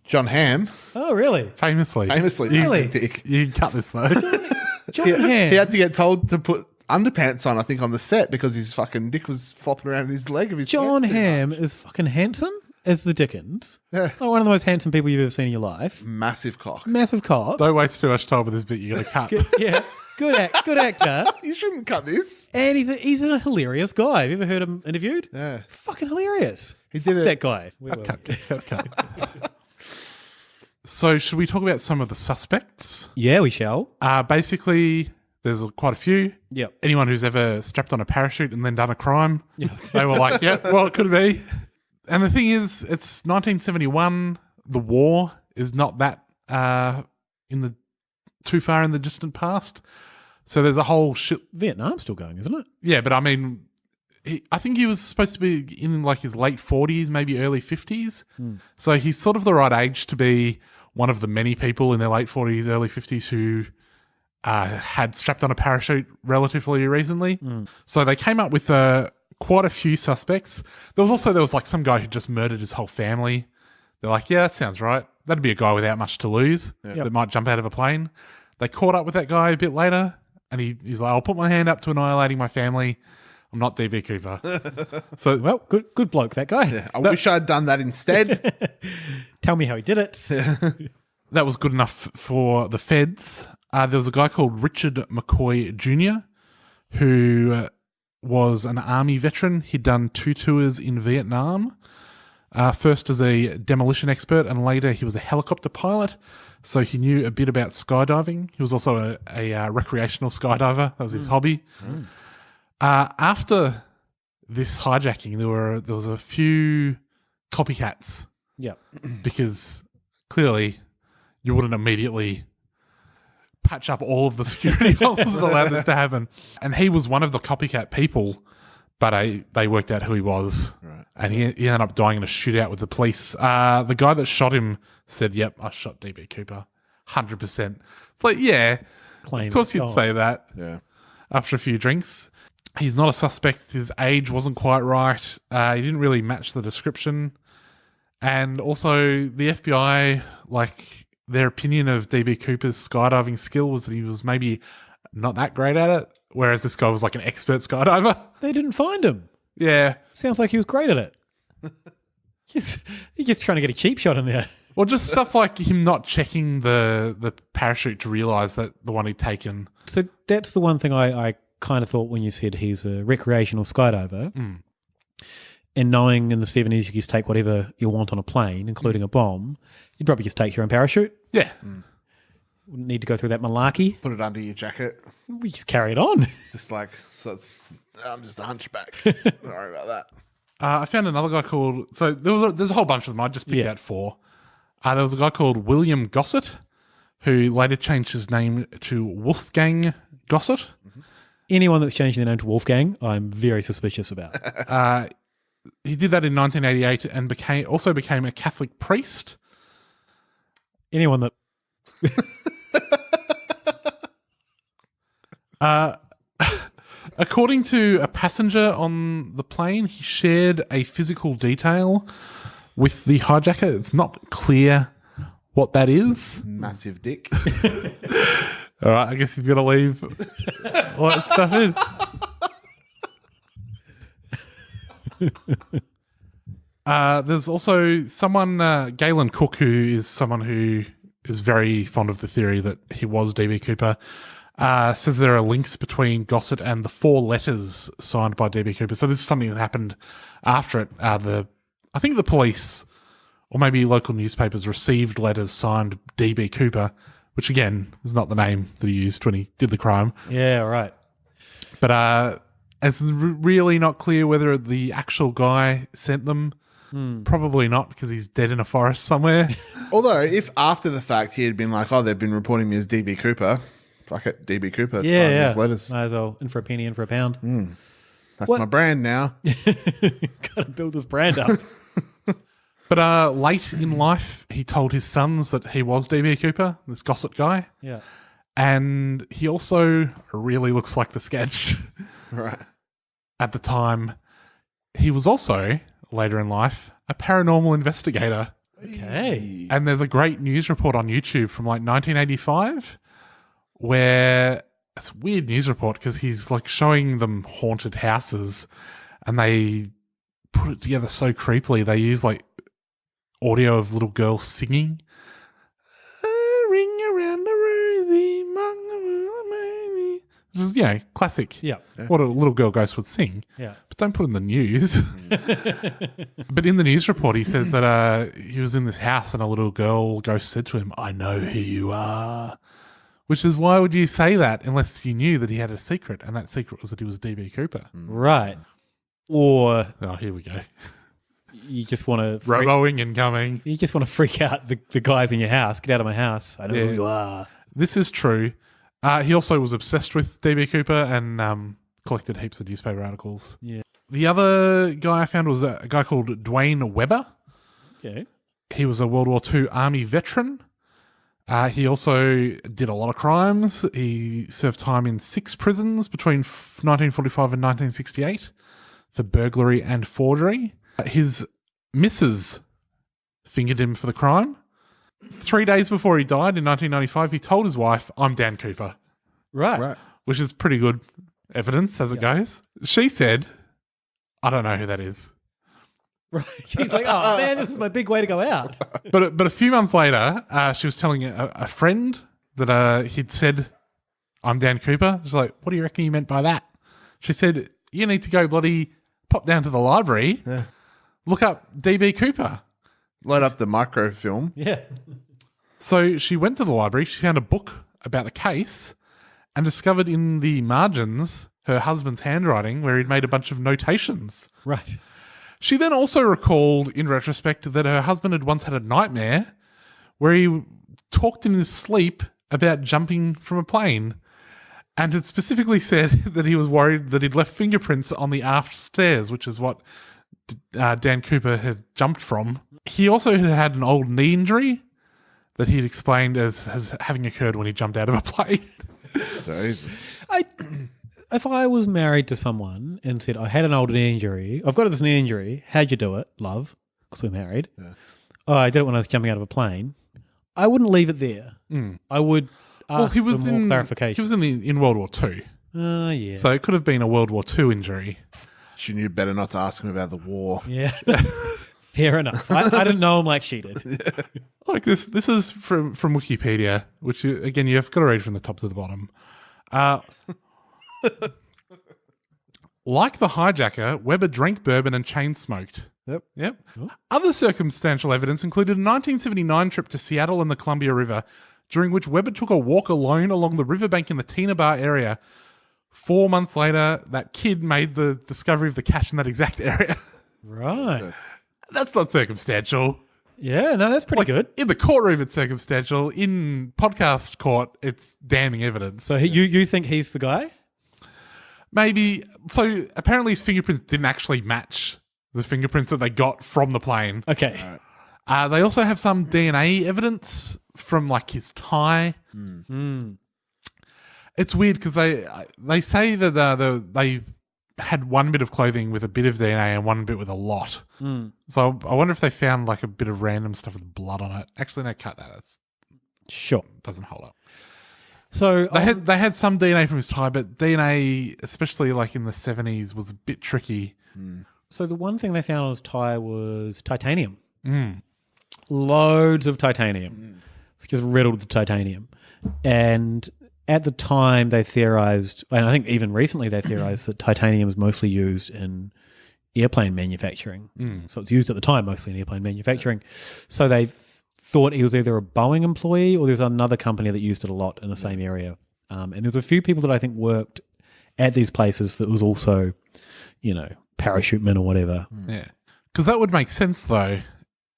S15: John Hamm.
S14: Oh, really?
S13: Famously,
S15: massive dick.
S13: You can cut this though.
S14: John Hamm.
S15: He had to get told to put underpants on, I think, on the set because his fucking dick was flopping around in his leg of his.
S14: John Hamm is fucking handsome as the Dickens.
S15: Yeah.
S14: Like one of the most handsome people you've ever seen in your life.
S15: Massive cock.
S14: Massive cock.
S13: Don't waste too much time with this bit. You're going to cut.
S14: Yeah. Good actor.
S15: You shouldn't cut this.
S14: And he's a hilarious guy. Have you ever heard him interviewed?
S15: Yeah.
S14: It's fucking hilarious.
S15: He did it.
S14: That guy.
S13: Cut. So should we talk about some of the suspects?
S14: Yeah, we shall.
S13: Basically, there's quite a few.
S14: Yep.
S13: Anyone who's ever strapped on a parachute and then done a crime, they were like, yeah, well, it could be. And the thing is, it's 1971. The war is not that too far in the distant past. So there's a whole shit.
S14: Vietnam's still going, isn't it?
S13: Yeah, but I mean, I think he was supposed to be in like his late 40s, maybe early 50s. So he's sort of the right age to be one of the many people in their late 40s, early 50s who had strapped on a parachute relatively recently. So they came up with quite a few suspects. There was like some guy who just murdered his whole family. They're like, yeah, that sounds right. That'd be a guy without much to lose that might jump out of a plane. They caught up with that guy a bit later, and he's like, I'll put my hand up to annihilating my family. I'm not DB Cooper. So,
S14: well, good bloke, that guy.
S15: Yeah, I wish I'd done that instead.
S14: Tell me how he did it.
S13: That was good enough for the feds. There was a guy called Richard McCoy Jr., who was an army veteran. He'd done 2 tours in Vietnam. First as a demolition expert, and later he was a helicopter pilot, so he knew a bit about skydiving. He was also a recreational skydiver. That was his hobby. After this hijacking, there was a few copycats.
S14: Yeah.
S13: Because clearly you wouldn't immediately patch up all of the security holes that allowed this to happen. And he was one of the copycat people, but they worked out who he was.
S15: Right.
S13: And he ended up dying in a shootout with the police. The guy that shot him said, yep, I shot DB Cooper. 100%. It's like, yeah, of course you'd say that.
S15: Yeah.
S13: After a few drinks. He's not a suspect. His age wasn't quite right. He didn't really match the description. And also the FBI, like, their opinion of DB Cooper's skydiving skill was that he was maybe not that great at it, whereas this guy was like an expert skydiver.
S14: They didn't find him.
S13: Yeah.
S14: Sounds like he was great at it. He's just trying to get a cheap shot in there.
S13: Well, just stuff like him not checking the parachute to realise that the one he'd taken.
S14: So that's the one thing I kind of thought when you said he's a recreational skydiver. And knowing in the 70s you could just take whatever you want on a plane, including a bomb, you'd probably just take your own parachute.
S13: Yeah.
S14: Wouldn't need to go through that malarkey.
S15: Put it under your jacket.
S14: We just carry it on.
S15: Just like, I'm just a hunchback. Sorry about that.
S13: I found another guy called, so there's a whole bunch of them. I just picked out 4. There was a guy called William Gossett, who later changed his name to Wolfgang Gossett.
S14: Anyone that's changing their name to Wolfgang, I'm very suspicious about.
S13: He did that in 1988 and also became a Catholic priest.
S14: Anyone that...
S13: According to a passenger on the plane, he shared a physical detail with the hijacker. It's not clear what that is.
S15: Massive dick.
S13: All right, I guess you've got to leave all that stuff in. There's also someone, Galen Cook, who is someone who is very fond of the theory that he was DB Cooper, says there are links between Gossett and the 4 letters signed by DB Cooper. So this is something that happened after it. I think the police or maybe local newspapers received letters signed DB Cooper, which again is not the name that he used when he did the crime.
S14: Yeah, right.
S13: But it's really not clear whether the actual guy sent them. Probably not, because he's dead in a forest somewhere.
S15: Although, if after the fact he had been like, oh, they've been reporting me as DB Cooper, fuck it, DB Cooper, sign these letters.
S14: Might as well, in for a penny, in for a pound.
S15: That's my brand now.
S14: Got to build this brand up.
S13: But late in life, he told his sons that he was DB Cooper, this Gossett guy.
S14: Yeah.
S13: And he also really looks like the sketch.
S15: Right.
S13: At the time, he was also, later in life, a paranormal investigator.
S14: Okay.
S13: And there's a great news report on YouTube from like 1985 where it's a weird news report because he's like showing them haunted houses and they put it together so creepily. They use like audio of little girls singing. Ring around the rosy, is, classic.
S14: Yeah.
S13: What a little girl ghost would sing.
S14: Yeah.
S13: But don't put it in the news. But in the news report, he says that he was in this house and a little girl ghost said to him, "I know who you are." Which is, why would you say that unless you knew that he had a secret, and that secret was that he was D.B. Cooper?
S14: Right. Or...
S13: Oh, here we go.
S14: You just want to...
S13: Roboing incoming.
S14: You just want to freak out the guys in your house. Get out of my house. I know who you are.
S13: This is true. He also was obsessed with D.B. Cooper and collected heaps of newspaper articles.
S14: Yeah.
S13: The other guy I found was a guy called Dwayne Webber.
S14: Okay.
S13: He was a World War II Army veteran. He also did a lot of crimes. He served time in 6 prisons between 1945 and 1968 for burglary and forgery. His missus fingered him for the crime. 3 days before he died in 1995, he told his wife, "I'm Dan Cooper."
S14: Right.
S13: Which is pretty good evidence as it goes. She said, "I don't know who that is."
S14: Right. She's like, "Oh man, this is my big way to go out."
S13: But a few months later, she was telling a friend that he'd said, "I'm Dan Cooper." She's like, "What do you reckon he meant by that?" She said, "You need to go bloody pop down to the library, look up D.B. Cooper."
S15: Load up the microfilm.
S14: Yeah.
S13: So she went to the library, she found a book about the case and discovered in the margins her husband's handwriting where he'd made a bunch of notations.
S14: Right.
S13: She then also recalled, in retrospect, that her husband had once had a nightmare where he talked in his sleep about jumping from a plane and had specifically said that he was worried that he'd left fingerprints on the aft stairs, which is what Dan Cooper had jumped from. He also had an old knee injury that he'd explained as having occurred when he jumped out of a plane.
S15: Jesus.
S14: If I was married to someone and said, "I had an old knee injury, I've got this knee injury, how'd you do it, love?" Because we're married.
S15: Yeah.
S14: "Oh, I did it when I was jumping out of a plane." I wouldn't leave it there. I would ask for more clarification.
S13: He was in World War II.
S14: Yeah.
S13: So it could have been a World War II injury.
S15: She knew better not to ask him about the war.
S14: Yeah. Fair enough. I didn't know him like she did.
S13: Like this is from Wikipedia, which again you've got to read from the top to the bottom. Like the hijacker, Webber drank bourbon and chain smoked. Yep.
S14: Oh.
S13: Other circumstantial evidence included a 1979 trip to Seattle and the Columbia River, during which Webber took a walk alone along the riverbank in the Tina Bar area. 4 months later, that kid made the discovery of the cache in that exact area.
S14: Right.
S13: That's not circumstantial.
S14: Yeah, no, that's pretty good.
S13: In the courtroom, it's circumstantial. In podcast court, it's damning evidence.
S14: So you think he's the guy?
S13: Maybe. So apparently his fingerprints didn't actually match the fingerprints that they got from the plane.
S14: Okay.
S13: They also have some DNA evidence from like his tie. It's weird because they say that they had one bit of clothing with a bit of DNA and one bit with a lot. So I wonder if they found like a bit of random stuff with blood on it. Actually, no, cut that. That's
S14: sure
S13: doesn't hold up.
S14: So
S13: they had some DNA from his tie, but DNA, especially like in the 70s, was a bit tricky.
S14: So the one thing they found on his tie was titanium. Loads of titanium. It's just riddled with titanium. And at the time they theorized, and I think even recently they theorized that titanium is mostly used in airplane manufacturing. So it's used at the time mostly in airplane manufacturing. So they thought he was either a Boeing employee or there's another company that used it a lot in the same area. And there's a few people that I think worked at these places that was also, parachute men or whatever.
S13: Yeah. Because that would make sense though.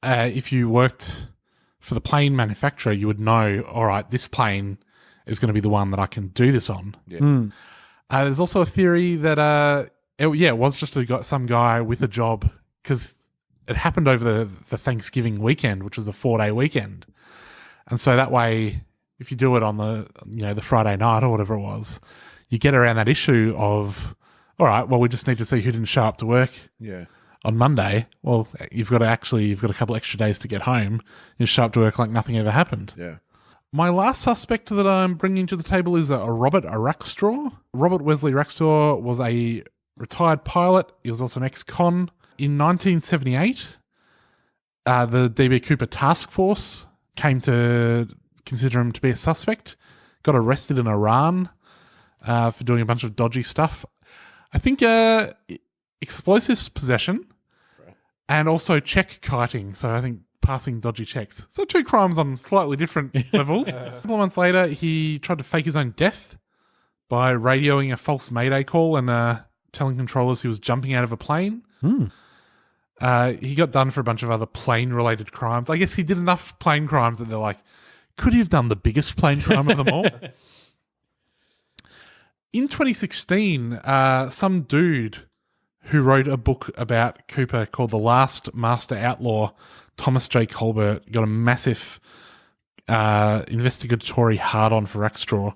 S13: If you worked for the plane manufacturer, you would know, all right, this plane is going to be the one that I can do this on.
S15: Yeah.
S13: There's also a theory that, it was just some guy with a job because it happened over the Thanksgiving weekend, which was a 4-day weekend. And so that way, if you do it on the Friday night or whatever it was, you get around that issue of, all right, well, we just need to see who didn't show up to work on Monday. Well, you've got a couple extra days to get home. You show up to work like nothing ever happened.
S15: Yeah.
S13: My last suspect that I'm bringing to the table is a Robert Rackstraw. Robert Wesley Rackstraw was a retired pilot. He was also an ex-con. In 1978, the D.B. Cooper task force came to consider him to be a suspect, got arrested in Iran, for doing a bunch of dodgy stuff. I think explosives possession and also check kiting. So I think passing dodgy checks. So 2 crimes on slightly different levels. A couple of months later, he tried to fake his own death by radioing a false mayday call and telling controllers he was jumping out of a plane. He got done for a bunch of other plane-related crimes. I guess he did enough plane crimes that they're like, could he have done the biggest plane crime of them all? In 2016, some dude who wrote a book about Cooper called The Last Master Outlaw, Thomas J. Colbert, got a massive investigatory hard-on for Rackstraw.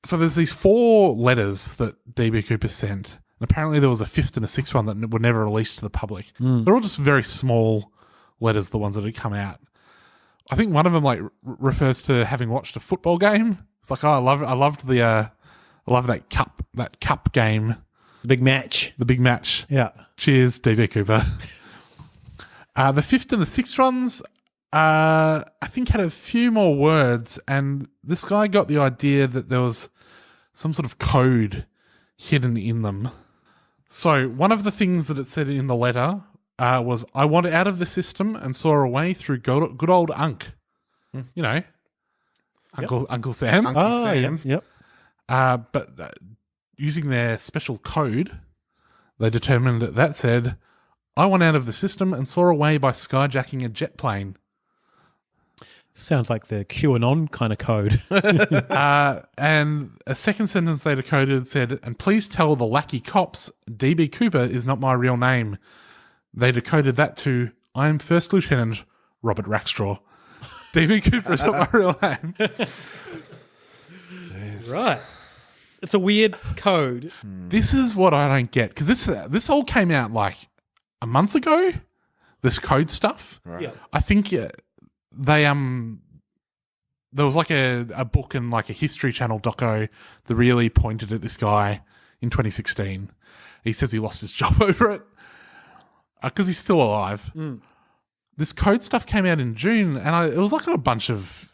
S13: So there's these 4 letters that D.B. Cooper sent. And apparently there was a 5th and a 6th one that were never released to the public. They're all just very small letters, the ones that had come out. I think one of them refers to having watched a football game. It's like, I loved that cup game.
S14: The big match.
S13: Yeah. Cheers, D.B. Cooper. The 5th and the 6th ones, I think had a few more words, and this guy got the idea that there was some sort of code hidden in them. So one of the things that it said in the letter was, I want out of the system and saw a way through good old Unc. You know, Uncle Sam.
S14: Uncle Sam. Yep.
S13: But using their special code, they determined that said, I want out of the system and saw a way by skyjacking a jet plane.
S14: Sounds like the QAnon kind of code.
S13: And a second sentence they decoded said, and please tell the lackey cops D.B. Cooper is not my real name. They decoded that to, I am First Lieutenant Robert Rackstraw. D.B. Cooper is not my real name.
S14: Right. It's a weird code.
S13: This is what I don't get, because this all came out like a month ago, this code stuff.
S15: Right.
S14: Yeah.
S13: I think they there was like a book and like a History Channel doco that really pointed at this guy in 2016. He says he lost his job over it because he's still alive. This code stuff came out in June, and it was like on a bunch of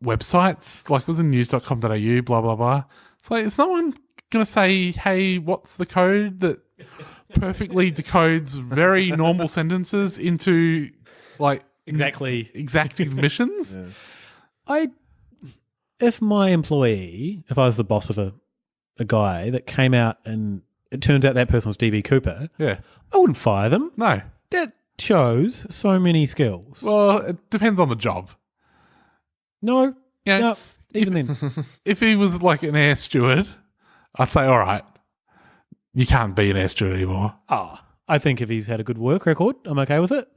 S13: websites, like it was in news.com.au, blah, blah, blah. It's like, is no one going to say, hey, what's the code that perfectly decodes very normal sentences into like exact admissions?
S14: If my employee, if I was the boss of a guy that came out and it turns out that person was DB Cooper,
S13: yeah,
S14: I wouldn't fire them.
S13: No.
S14: That shows so many skills.
S13: Well, it depends on the job.
S14: No.
S13: Yeah.
S14: No, even then.
S13: If he was like an air steward, I'd say, all right, you can't be an air steward anymore.
S14: I think if he's had a good work record, I'm okay with it.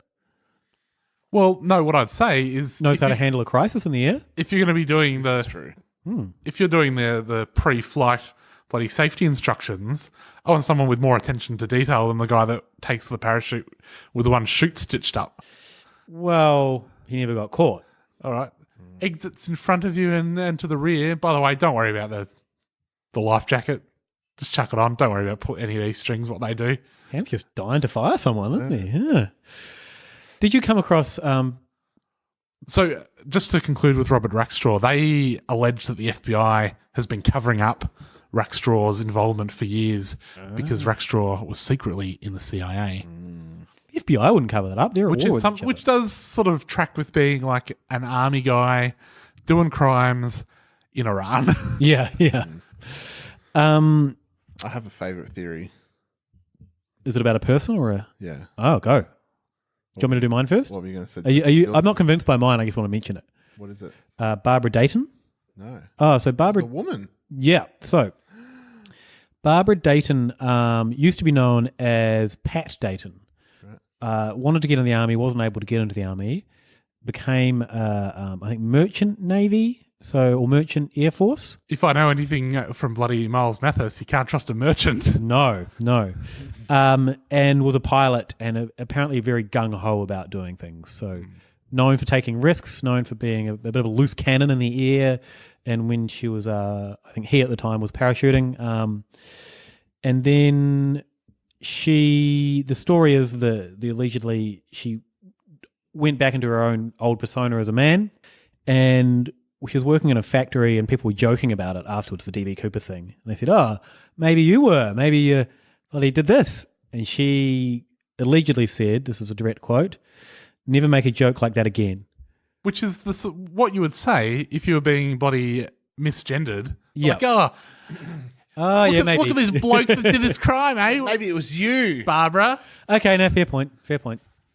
S13: Well, no, what I'd say is...
S14: Knows how to handle a crisis in the air.
S13: If you're going to be doing
S15: That's true.
S13: If you're doing the pre-flight bloody safety instructions, I want someone with more attention to detail than the guy that takes the parachute with the one chute stitched up.
S14: Well, he never got caught.
S13: All right. Exits in front of you and to the rear. By the way, don't worry about the life jacket. Just chuck it on. Don't worry about any of these strings, what they do.
S14: Ham's just dying to fire someone, isn't he? Yeah. Did you come across...
S13: So, just to conclude with Robert Rackstraw, they allege that the FBI has been covering up Rackstraw's involvement for years because Rackstraw was secretly in the CIA.
S14: The FBI wouldn't cover that up. They're
S13: which does sort of track with being like an army guy doing crimes in Iran.
S14: Yeah.
S15: I have a favourite theory.
S14: Is it about a person or a...
S15: Yeah.
S14: Oh, go. Do you want me to do mine first?
S15: What were you going to say?
S14: Are you? I'm not convinced by mine. I just want to mention it.
S15: What is it?
S14: Barbara Dayton.
S15: No.
S14: Oh, so Barbara...
S15: It's a woman.
S14: Yeah. So Barbara Dayton used to be known as Pat Dayton. Right. Wanted to get in the army, wasn't able to get into the army. Became, I think, merchant navy, or merchant air force.
S13: If I know anything from bloody Miles Mathis, you can't trust a merchant.
S14: No. And was a pilot and apparently very gung-ho about doing things. So known for taking risks, known for being a bit of a loose cannon in the air. And when she was, I think he at the time was parachuting. And then the story is the allegedly she went back into her own old persona as a man and she was working in a factory and people were joking about it afterwards, the DB Cooper thing. And they said, oh, maybe you were. Maybe you did this. And she allegedly said, this is a direct quote, never make a joke like that again.
S13: Which is what you would say if you were being bloody misgendered.
S14: Yeah.
S13: Like,
S14: maybe.
S13: Look at this bloke that did this crime, eh?
S15: Maybe it was you,
S13: Barbara.
S14: Okay, no, fair point.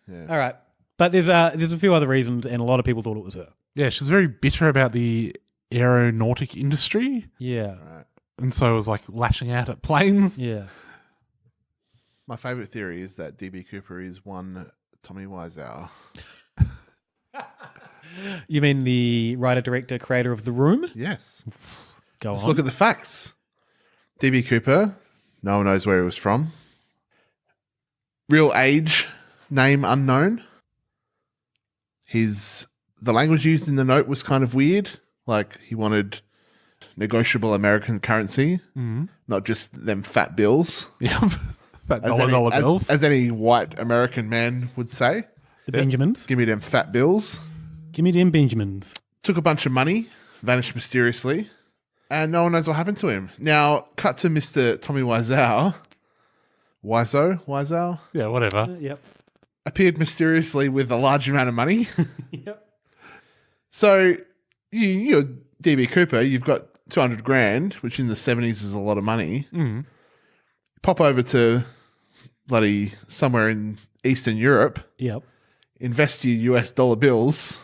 S15: Yeah.
S14: All right. But there's a few other reasons, and a lot of people thought it was her.
S13: Yeah, she's very bitter about the aeronautic industry.
S14: Yeah.
S15: Right.
S13: And so it was like lashing out at planes.
S14: Yeah.
S15: My favourite theory is that DB Cooper is one Tommy Wiseau.
S14: You mean the writer, director, creator of The Room?
S15: Yes.
S14: Go
S15: Let's
S14: on.
S15: look at the facts. DB Cooper, no one knows where he was from. Real age, name unknown. The language used in the note was kind of weird. Like he wanted negotiable American currency, not just them fat bills.
S13: Yeah, fat dollar bills.
S15: As any white American man would say.
S14: The Benjamins.
S15: Give me them fat bills.
S14: Give me them Benjamins.
S15: Took a bunch of money, vanished mysteriously, and no one knows what happened to him. Now, cut to Mr. Tommy Wiseau. Wiseau?
S13: Yeah, whatever.
S14: Yep.
S15: Appeared mysteriously with a large amount of money.
S14: Yep.
S15: So, you're DB Cooper, you've got 200 grand, which in the 70s is a lot of money.
S13: Mm.
S15: Pop over to bloody somewhere in Eastern Europe.
S14: Yep.
S15: Invest your US dollar bills.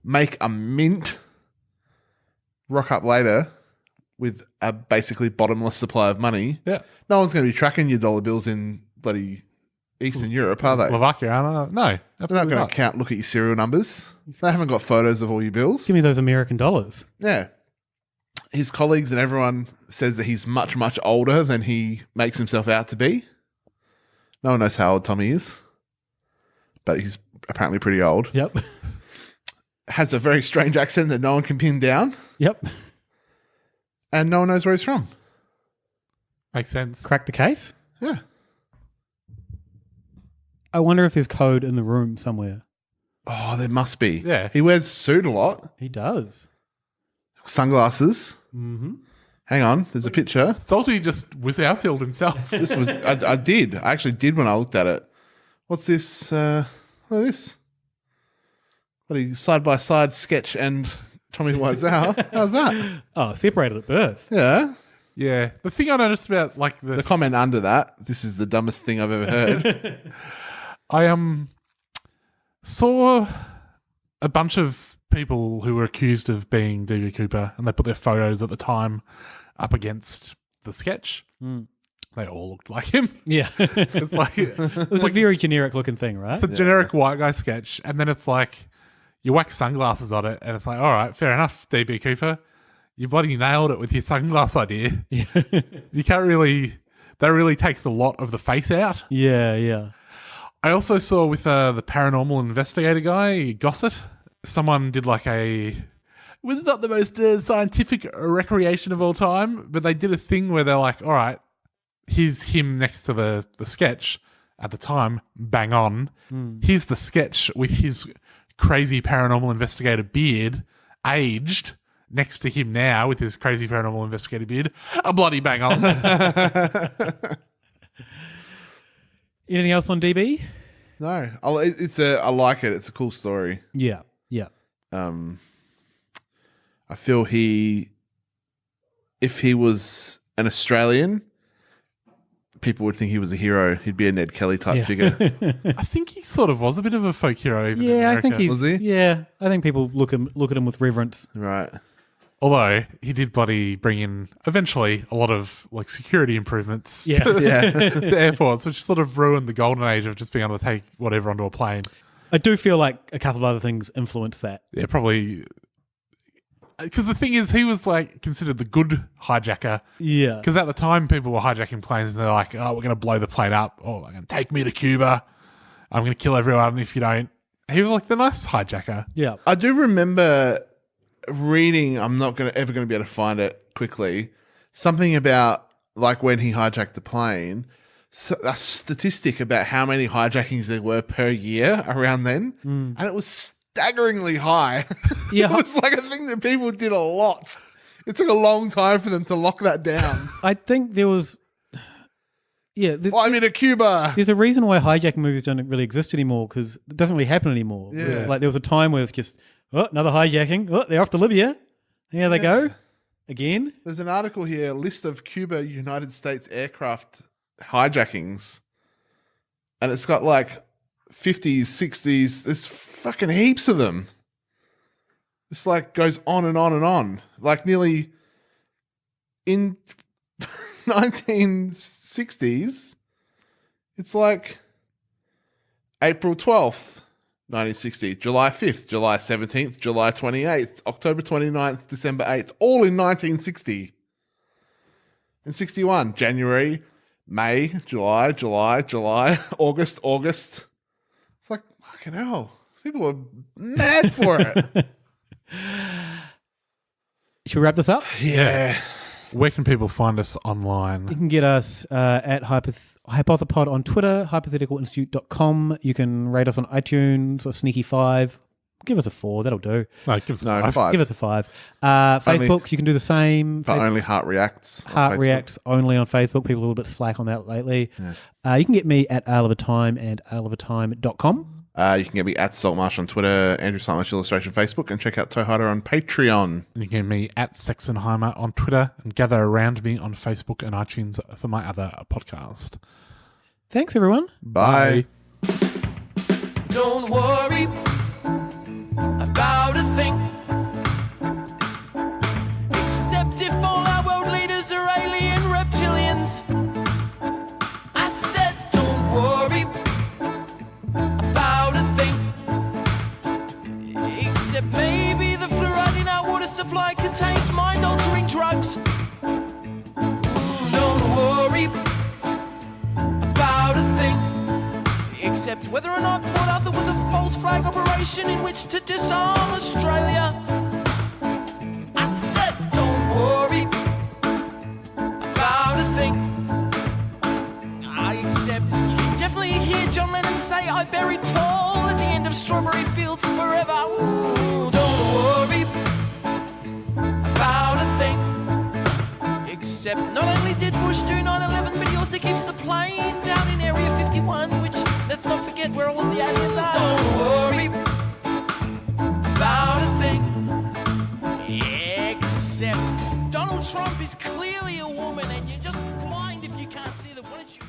S15: Make a mint. Rock up later with a basically bottomless supply of money.
S13: Yeah.
S15: No one's going to be tracking your dollar bills in bloody Eastern Europe, are they?
S13: Slovakia, no,
S15: They're not going to look at your serial numbers. They haven't got photos of all your bills.
S14: Give me those American dollars.
S15: Yeah. His colleagues and everyone says that he's much, much older than he makes himself out to be. No one knows how old Tommy is, but he's apparently pretty old.
S14: Yep.
S15: Has a very strange accent that no one can pin down.
S14: Yep.
S15: And no one knows where he's from.
S13: Makes sense.
S14: Crack the case?
S15: Yeah.
S14: I wonder if there's code in the room somewhere.
S15: Oh, there must be.
S13: Yeah.
S15: He wears a suit a lot.
S14: He does.
S15: Sunglasses.
S14: Mm-hmm.
S15: Hang on, there's a picture.
S13: Salty just Wiseau himself.
S15: This was I actually did when I looked at it. What's this? What is this? Bloody side-by-side sketch and Tommy Wiseau. How's that?
S14: Oh, separated at birth.
S15: Yeah.
S13: Yeah. The thing I noticed about like
S15: The comment under that, this is the dumbest thing I've ever heard.
S13: I saw a bunch of people who were accused of being DB Cooper, and they put their photos at the time up against the sketch.
S14: Mm.
S13: They all looked like him.
S14: Yeah.
S13: It's like
S14: It was a very generic looking thing, right?
S13: It's a generic white guy sketch, and then it's like you whack sunglasses on it, and it's like, all right, fair enough, DB Cooper. You bloody nailed it with your sunglass idea.
S14: Yeah.
S13: You can't really... That really takes a lot of the face out.
S14: Yeah, yeah.
S13: I also saw with the paranormal investigator guy, Gossett, someone did like it was not the most scientific recreation of all time, but they did a thing where they're like, all right, here's him next to the sketch at the time, bang on. Here's the sketch with his crazy paranormal investigator beard, aged, next to him now with his crazy paranormal investigator beard, a bloody bang on.
S14: Anything else on DB?
S15: No, I like it. It's a cool story.
S14: Yeah, yeah.
S15: I feel if he was an Australian, people would think he was a hero. He'd be a Ned Kelly type figure.
S13: I think he sort of was a bit of a folk hero. Even in
S14: Yeah,
S13: America.
S14: I think he's.
S15: Was he?
S14: Yeah, I think people look at him with reverence.
S15: Right.
S13: Although he did bloody bring in eventually a lot of like security improvements
S14: Yeah.
S13: to
S15: Yeah.
S13: the airports, which sort of ruined the golden age of just being able to take whatever onto a plane.
S14: I do feel like a couple of other things influenced that.
S13: Yeah, probably. Because the thing is, he was like considered the good hijacker.
S14: Yeah.
S13: Because at the time, people were hijacking planes and they're like, oh, we're going to blow the plane up. Oh, they're going to take me to Cuba. I'm going to kill everyone if you don't. He was like the nice hijacker.
S14: Yeah.
S15: I do remember reading, I'm not ever going to be able to find it quickly, something about like when he hijacked the plane, a statistic about how many hijackings there were per year around then. And it was staggeringly high.
S14: Yeah.
S15: It was like a thing that people did a lot. It took a long time for them to lock that down.
S14: I think there was... Yeah,
S15: Fly me to Cuba.
S14: There's a reason why hijacking movies don't really exist anymore, because it doesn't really happen anymore.
S15: Yeah.
S14: Like there was a time where it's just, another hijacking. Oh, they're off to Libya. Here they go. Again.
S15: There's an article here, list of Cuba United States aircraft hijackings. And it's got like 50s, 60s. There's fucking heaps of them. This like goes on and on and on. Like nearly in 1960s, it's like April 12th, 1960, July 5th, July 17th, July 28th, October 29th, December 8th, all in 1960. In 61, January, May, July, August. It's like, fucking hell. People are mad for it.
S14: Should we wrap this up?
S15: Yeah.
S13: Where can people find us online?
S14: You can get us at Hypothepod on Twitter, hypotheticalinstitute.com. You can rate us on iTunes or Sneaky 5. Give us a 4, that'll do.
S13: No, give us a 5.
S14: Give us a 5. Facebook, you can do the same.
S15: But only Heart Reacts.
S14: Heart Reacts only on Facebook. People are a little bit slack on that lately. Yeah. You can get me at AleOfATime and AleOfATime.com.
S15: You can get me at Saltmarsh on Twitter, Andrew Saltmarsh Illustration Facebook, and check out Toehider on Patreon.
S13: You can get me at Saxonheimer on Twitter and gather around me on Facebook and iTunes for my other podcast.
S14: Thanks, everyone.
S15: Bye.
S16: Don't worry about a thing, except if all our world leaders are alien reptilians. I said don't worry about a thing, except maybe the fluoride in our water supply contains mind-altering drugs. Don't worry about a thing, except whether or not Port Arthur was a false flag operation in which to disarm Australia. I said don't worry about a thing. I accept you can definitely hear John Lennon say I buried Paul at the end of Strawberry Fields Forever. Ooh, don't worry about a thing, except not only did Bush do 9/11, but he also keeps the planes out in Area 51, which, let's not forget where all of the aliens are. Don't worry about a thing, except Donald Trump is clearly a woman and you're just blind if you can't see that. Why don't you